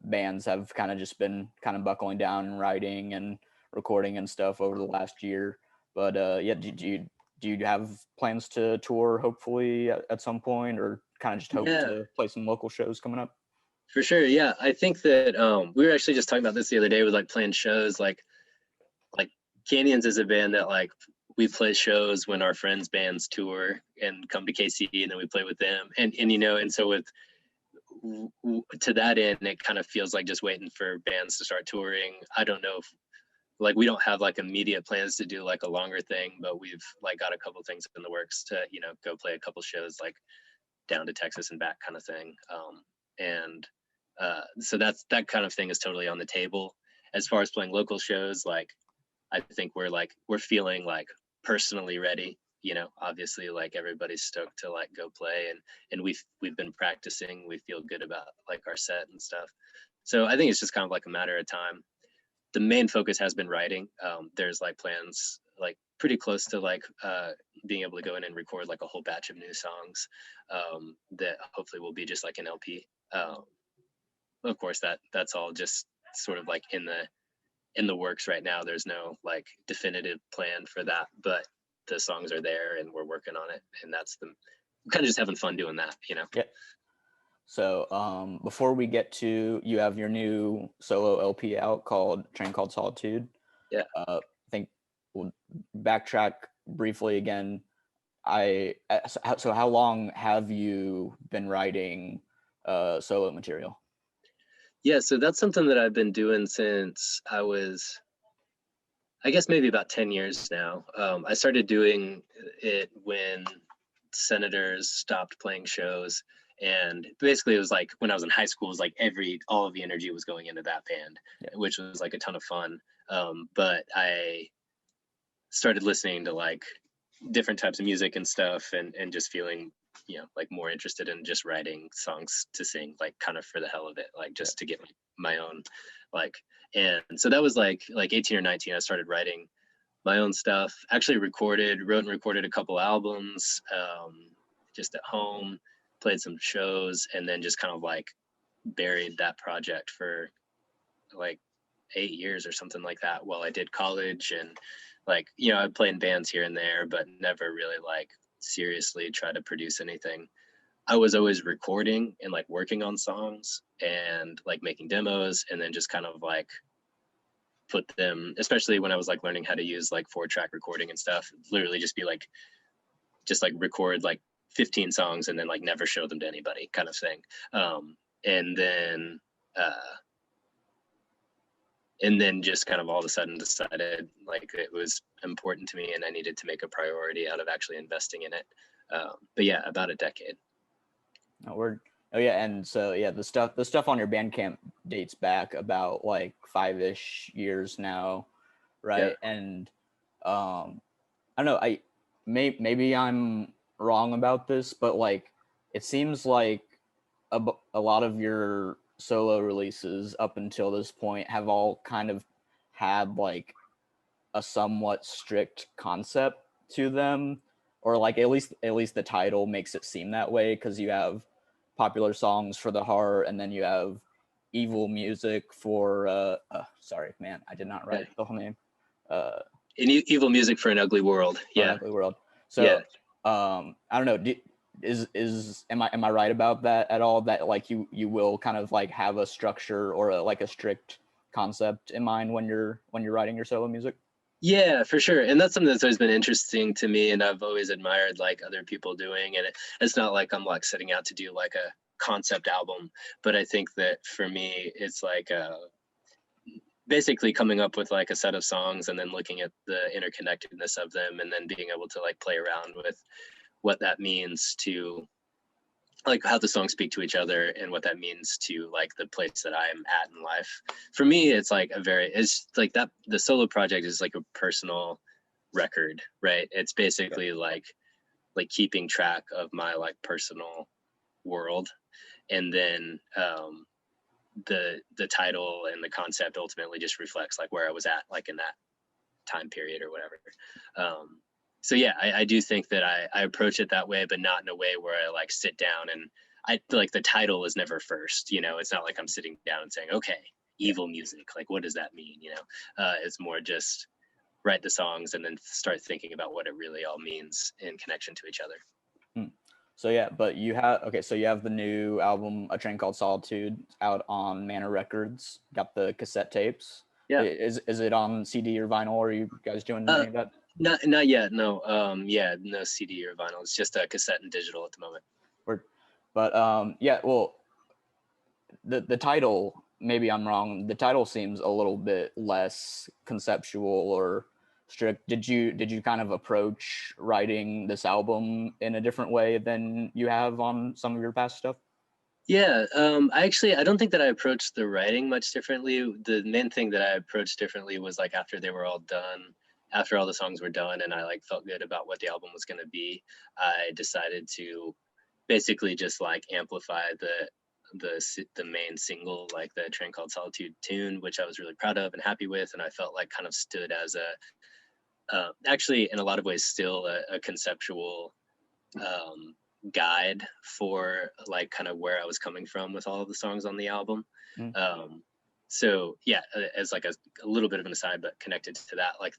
bands have kind of just been kind of buckling down and writing and recording and stuff over the last year. But yeah, do you have plans to tour hopefully at some point, or kind of just hope to play some local shows coming up? For sure, yeah. I think that we were actually just talking about this the other day with like playing shows. Like Canyons is a band that like we play shows when our friends' bands tour and come to KC, and then we play with them. And you know, and so with to that end, it kind of feels like just waiting for bands to start touring. I don't know if like we don't have like immediate plans to do like a longer thing, but we've like got a couple things in the works to, you know, go play a couple shows like down to Texas and back kind of thing. And so that kind of thing is totally on the table. As far as playing local shows, like I think we're feeling like personally ready, you know. Obviously like everybody's stoked to like go play, and we've been practicing. We feel good about like our set and stuff, so I think it's just kind of like a matter of time. The main focus has been writing. There's like plans like pretty close to like being able to go in and record like a whole batch of new songs that hopefully will be just like an LP. Of course that's all just sort of like in the works right now. There's no like definitive plan for that, but the songs are there and we're working on it, and that's kind of just having fun doing that, you know. Yeah. So before we get to, you have your new solo LP out called A Train Called Solitude. Yeah. I think we'll backtrack briefly again. So how long have you been writing solo material? Yeah, so that's something that I've been doing since I was, I guess maybe about 10 years now. I started doing it when Senators stopped playing shows, and basically it was like when I was in high school, it was like all of the energy was going into that band, which was like a ton of fun. But I started listening to like different types of music and stuff, and just feeling, you know, like more interested in just writing songs to sing, like kind of for the hell of it, like just to get my own like. And so that was like 18 or 19, I started writing my own stuff. Actually wrote and recorded a couple albums just at home, played some shows, and then just kind of like buried that project for like 8 years or something like that while I did college. And like, you know, I'd play in bands here and there, but never really like seriously try to produce anything. I was always recording and like working on songs and like making demos, and then just kind of like put them, especially when I was like learning how to use like 4-track recording and stuff, literally just be like, just like record like 15 songs and then like never show them to anybody kind of thing. And then just kind of all of a sudden decided like it was important to me and I needed to make a priority out of actually investing in it. But yeah, about a decade. Oh yeah, and so yeah, the stuff on your Bandcamp dates back about like 5-ish years now, right? Yeah. And I don't know, maybe I'm wrong about this, but like it seems like a lot of your solo releases up until this point have all kind of had like a somewhat strict concept to them, or like at least the title makes it seem that way, because you have Popular Songs for the Heart, and then you have Evil Music for sorry man, I did not write the whole name. Evil Music for an Ugly World. Yeah. An Ugly World. So I don't know, am I right about that at all, that like you will kind of like have a structure or like a strict concept in mind when you're writing your solo music? Yeah, for sure. And that's something that's always been interesting to me, and I've always admired like other people doing. And it's not like I'm like setting out to do like a concept album, but I think that for me it's like basically coming up with like a set of songs and then looking at the interconnectedness of them and then being able to like play around with what that means to like how the songs speak to each other and what that means to like the place that I am at in life. For me, it's like it's like that the solo project is like a personal record, right? It's basically like keeping track of my like personal world, and then the title and the concept ultimately just reflects like where I was at like in that time period or whatever. So yeah, I do think that I approach it that way, but not in a way where I like sit down and I like the title is never first, you know. It's not like I'm sitting down and saying, okay, evil music, like what does that mean, you know? It's more just write the songs and then start thinking about what it really all means in connection to each other. So yeah, but you have so you have the new album, A Train Called Solitude, out on Manor Records. Got the cassette tapes. Yeah. Is it on CD or vinyl? Or are you guys doing any of that? Not yet. No. Yeah, no CD or vinyl. It's just a cassette and digital at the moment. But yeah, well, the title, maybe I'm wrong. The title seems a little bit less conceptual or strict. Did you kind of approach writing this album in a different way than you have on some of your past stuff? Yeah, I don't think that I approached the writing much differently. The main thing that I approached differently was like after they were all done, after all the songs were done, and I like felt good about what the album was going to be. I decided to basically just like amplify the main single, like the Train Called Solitude tune, which I was really proud of and happy with, and I felt like kind of stood as actually in a lot of ways still a conceptual guide for like kind of where I was coming from with all of the songs on the album. So yeah, as like a little bit of an aside, but connected to that, like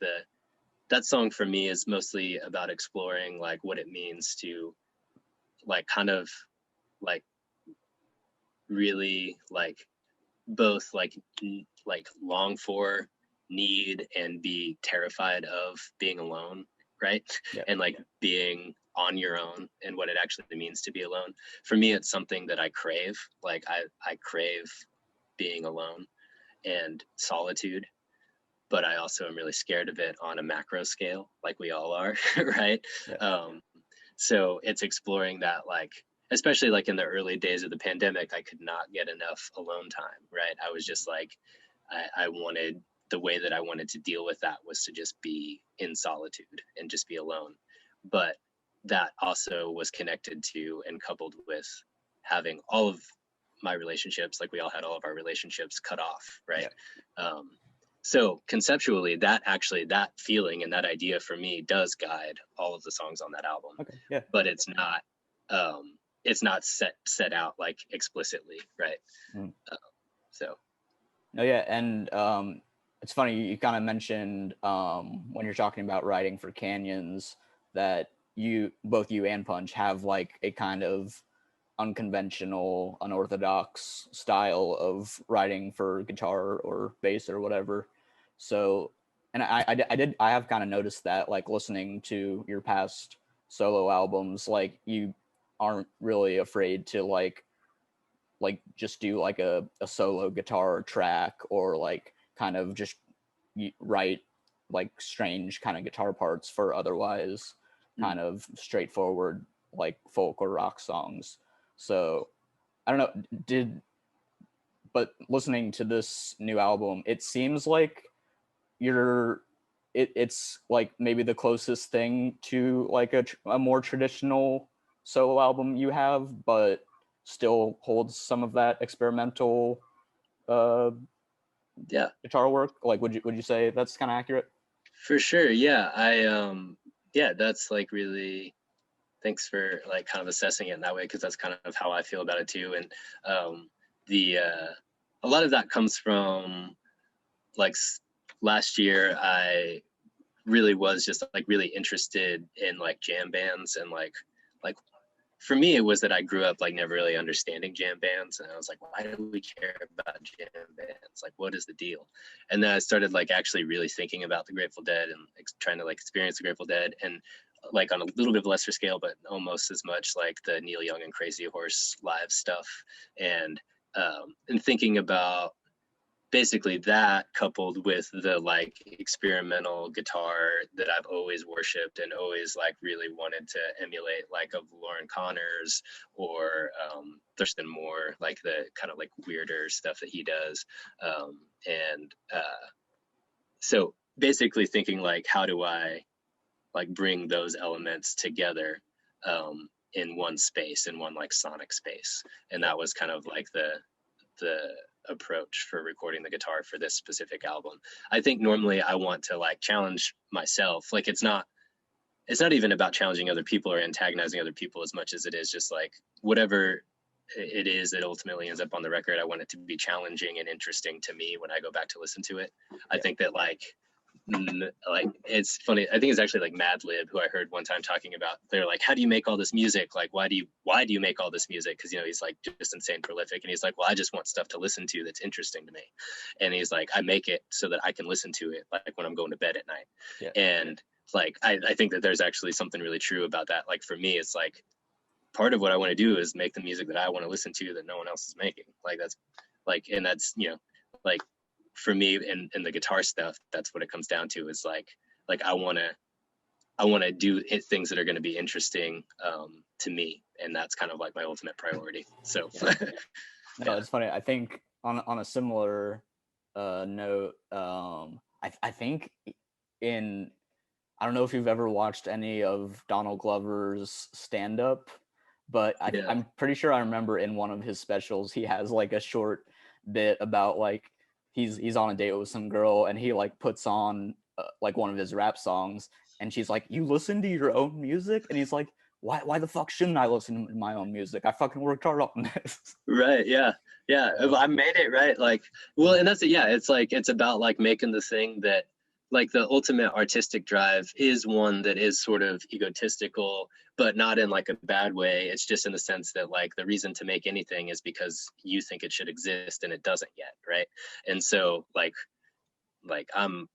that song for me is mostly about exploring like what it means to like kind of like really like both like long for, need, and be terrified of being alone, right? Yeah. And like being on your own and what it actually means to be alone. For me, it's something that I crave. Like I crave being alone and solitude, but I also am really scared of it on a macro scale, like we all are, right? Yeah. So it's exploring that, like, especially like in the early days of the pandemic, I could not get enough alone time, right? I was just like, I wanted, the way that I wanted to deal with that was to just be in solitude and just be alone. But that also was connected to and coupled with having all of my relationships, like we all had all of our relationships cut off, right? Yeah. So conceptually, that feeling and that idea for me does guide all of the songs on that album. Okay. Yeah. But it's not set out like explicitly, right? So. No, yeah, and it's funny you kind of mentioned when you're talking about writing for Canyons that both you and Punch have like a kind of unconventional, unorthodox style of writing for guitar or bass or whatever. So, and I have kind of noticed that, like listening to your past solo albums, like you aren't really afraid to like just do like a solo guitar track or like kind of just write like strange kind of guitar parts for otherwise kind of straightforward like folk or rock songs. So I don't know, but listening to this new album, it seems like it's like maybe the closest thing to like a more traditional solo album you have, but still holds some of that experimental guitar work. Like would you say that's kind of accurate? For sure. Yeah. That's like really, thanks for like kind of assessing it in that way, because that's kind of how I feel about it too. And a lot of that comes from like last year I really was just like really interested in like jam bands, and like for me it was that I grew up like never really understanding jam bands, and I was like, why do we care about jam bands? Like, what is the deal? And then I started like actually really thinking about the Grateful Dead and trying to like experience the Grateful Dead, and like on a little bit of a lesser scale, but almost as much, like the Neil Young and Crazy Horse live stuff, and thinking about basically that coupled with the like experimental guitar that I've always worshipped and always like really wanted to emulate, like of Lauren Connors or Thurston Moore, like the kind of like weirder stuff that he does. And so basically thinking like, how do I like bring those elements together in one space, in one like sonic space? And that was kind of like the approach for recording the guitar for this specific album. I think normally I want to like challenge myself. Like it's not even about challenging other people or antagonizing other people as much as it is just like whatever it is that ultimately ends up on the record, I want it to be challenging and interesting to me when I go back to listen to it. I think that like it's funny, I think it's actually like Mad Lib, who I heard one time talking about, they're like, how do you make all this music, like why do you make all this music, because you know he's like just insane prolific, and he's like, well, I just want stuff to listen to that's interesting to me, and he's like, I make it so that I can listen to it like when I'm going to bed at night. Yeah. And like I think that there's actually something really true about that. Like for me, it's like part of what I want to do is make the music that I want to listen to that no one else is making. Like that's like, and that's, you know, like for me and the guitar stuff, that's what it comes down to, is like I want to do things that are going to be interesting to me, and that's kind of like my ultimate priority. So no, it's funny. I think on a similar note, I think I don't know if you've ever watched any of Donald Glover's stand-up, but I'm pretty sure I remember in one of his specials he has like a short bit about like he's on a date with some girl and he like puts on like one of his rap songs, and she's like, you listen to your own music? And he's like, why the fuck shouldn't I listen to my own music? I fucking worked hard on this. Right. Yeah. I made it, right? Like, well, and that's it. Yeah. It's like, it's about like making the thing that like the ultimate artistic drive is one that is sort of egotistical, but not in like a bad way. It's just in the sense that like the reason to make anything is because you think it should exist and it doesn't yet. Right. And so like I'm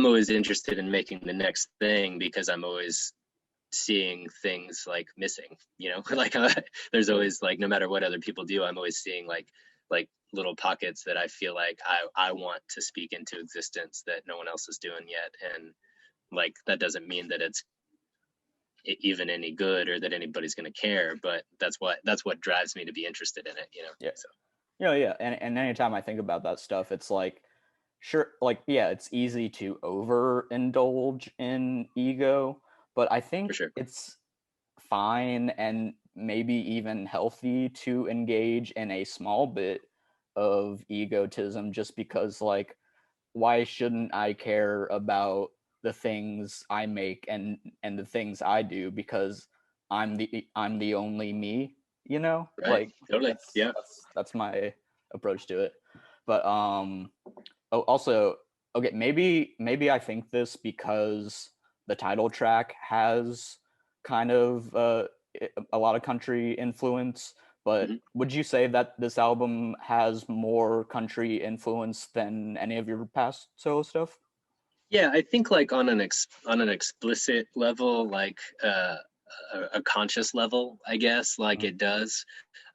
always interested in making the next thing because I'm always seeing things like missing, you know, like there's always like, no matter what other people do, I'm always seeing like little pockets that I feel like I want to speak into existence that no one else is doing yet. And like, that doesn't mean that it's even any good or that anybody's going to care, but that's what drives me to be interested in it, you know? Yeah. So. Yeah. And anytime I think about that stuff, it's like, sure, like, yeah, it's easy to overindulge in ego, but I think it's fine and maybe even healthy to engage in a small bit of egotism, just because like, why shouldn't I care about the things I make and the things I do because I'm the only me, you know? Right. Like totally. That's my approach to it. But also, okay, maybe I think this because the title track has kind of a lot of country influence, but would you say that this album has more country influence than any of your past solo stuff? Yeah, I think like on an explicit level, like a conscious level, I guess, like it does.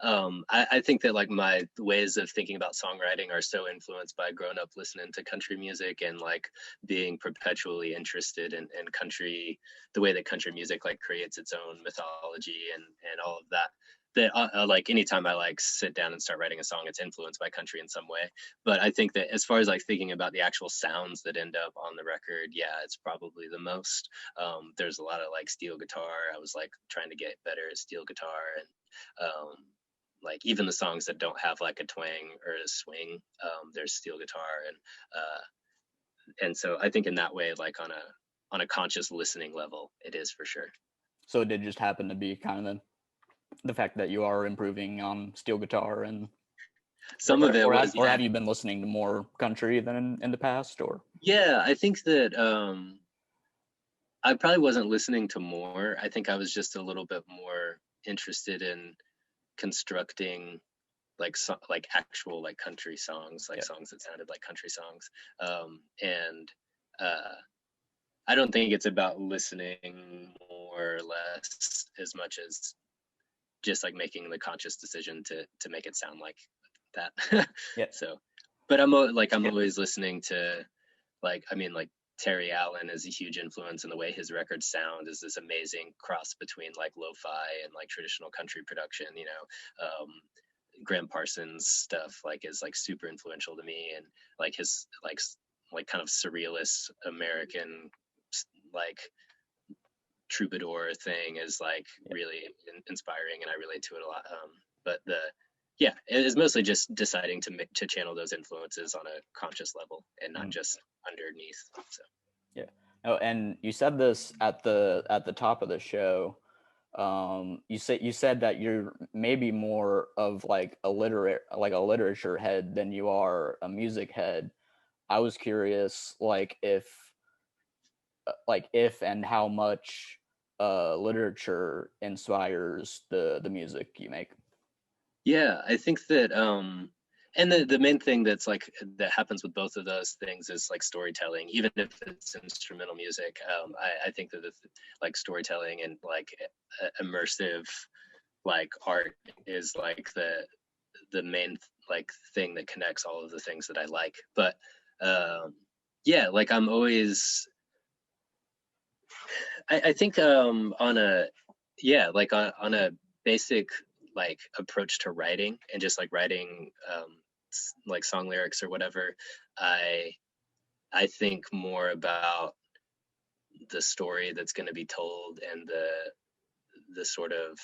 I think that like my ways of thinking about songwriting are so influenced by growing up listening to country music and like being perpetually interested in country, the way that country music like creates its own mythology and all of that. That like anytime I like sit down and start writing a song, it's influenced by country in some way. But I think that as far as like thinking about the actual sounds that end up on the record, yeah, it's probably the most. There's a lot of like steel guitar. I was like trying to get better at steel guitar, and like even the songs that don't have like a twang or a swing, there's steel guitar, and so I think in that way, like on a conscious listening level, it is for sure. So it did just happen to be kind of the fact that you are improving on steel guitar, and some of it was, or have you been listening to more country than in the past? Or yeah, I think that I probably wasn't listening to more. I think I was just a little bit more interested in constructing like actual like country songs, like songs that sounded like country songs, and I don't think it's about listening more or less as much as just like making the conscious decision to make it sound like that. Yeah. So, but I'm always listening to, like, I mean, like Terry Allen is a huge influence, and the way his records sound is this amazing cross between like lo-fi and like traditional country production. Graham Parsons stuff like is like super influential to me, and like his like kind of surrealist American like troubadour thing is like really inspiring, and I relate to it a lot. But it is mostly just deciding to channel those influences on a conscious level and not just underneath. So yeah. Oh, and you said this at the top of the show. You said that you're maybe more of like a literature head than you are a music head. I was curious, like if and how much literature inspires the music you make. yeah, I think that and the main thing that's like that happens with both of those things is like storytelling, even if it's instrumental music. I think that like storytelling and like immersive like art is like the main like thing that connects all of the things that I like. But yeah, like I'm always I think on a like on a basic like approach to writing and just like writing like song lyrics or whatever, I think more about the story that's going to be told and the sort of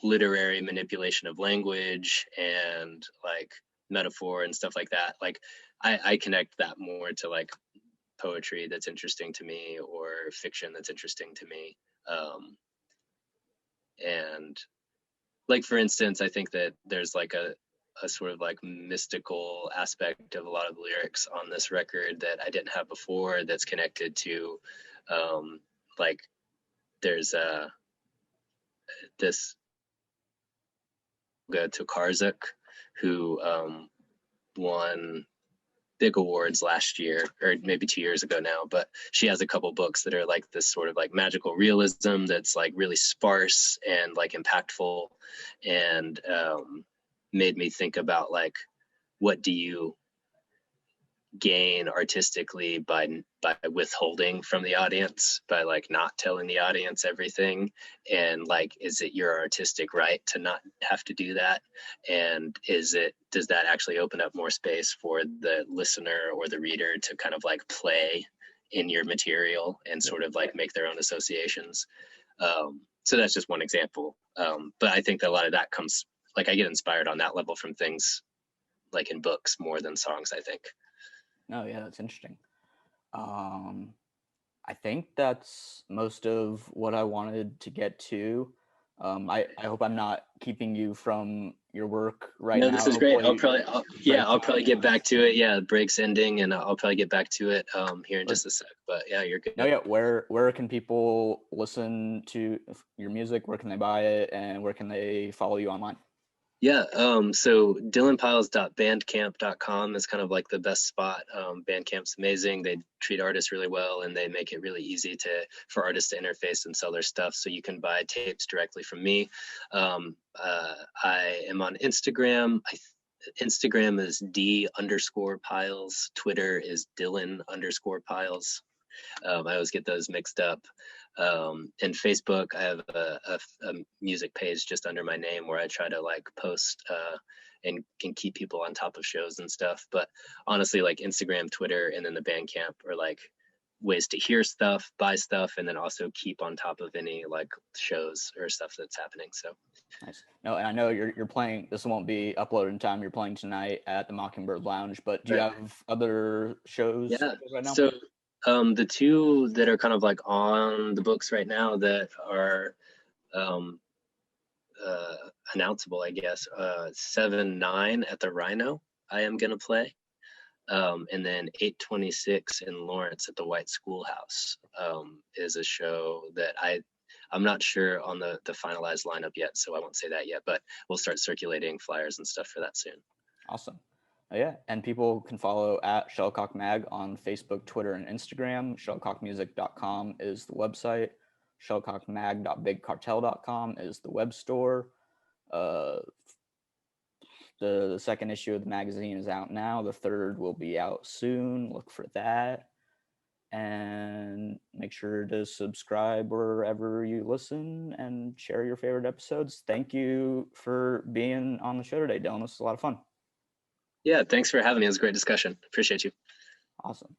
literary manipulation of language and like metaphor and stuff like that. Like I connect that more to like poetry that's interesting to me or fiction that's interesting to me. And like, for instance, I think that there's like a sort of like mystical aspect of a lot of lyrics on this record that I didn't have before, that's connected to like there's this to Karzuk, who won big awards last year or maybe 2 years ago now, but she has a couple books that are like this sort of like magical realism that's like really sparse and like impactful, and made me think about like what do you gain artistically by withholding from the audience, by like not telling the audience everything, and like is it your artistic right to not have to do that, and does that actually open up more space for the listener or the reader to kind of like play in your material and sort of like make their own associations. So that's just one example, but I think that a lot of that comes, like I get inspired on that level from things like in books more than songs, I think. Oh yeah, that's interesting. I think that's most of what I wanted to get to. I hope I'm not keeping you from your work right No, now. this is great. Hopefully, I'll probably get back to it. Yeah, the break's ending, and I'll probably get back to it here in just a sec. But yeah, you're good. No, yeah. Where can people listen to your music? Where can they buy it, and where can they follow you online? Yeah, so dylanpyles.bandcamp.com is kind of like the best spot. Bandcamp's amazing. They treat artists really well, and they make it really easy for artists to interface and sell their stuff. So you can buy tapes directly from me. I am on Instagram. Instagram is D_Pyles. Twitter is Dylan_Pyles. I always get those mixed up. And Facebook, I have a music page just under my name where I try to like post and can keep people on top of shows and stuff. But honestly, like Instagram, Twitter, and then the Bandcamp are like ways to hear stuff, buy stuff, and then also keep on top of any like shows or stuff that's happening. So nice. No, and I know you're playing. This won't be uploaded in time. You're playing tonight at the Mockingbird Lounge, but do you have other shows right now? So the two that are kind of like on the books right now that are announceable, I guess, 7/9 at the Rhino, I am gonna play, and then 8/26 in Lawrence at the White Schoolhouse is a show that I'm not sure on the finalized lineup yet, so I won't say that yet, but we'll start circulating flyers and stuff for that soon. Awesome. Yeah, and people can follow at Shuttlecock Mag on Facebook, Twitter, and Instagram. Shuttlecockmusic.com is the website. Shuttlecockmag.bigcartel.com is the web store. Uh, the second issue of the magazine is out now. The third will be out soon. Look for that. And make sure to subscribe wherever you listen and share your favorite episodes. Thank you for being on the show today, Dylan. This was a lot of fun. Yeah, thanks for having me. It was a great discussion. Appreciate you. Awesome.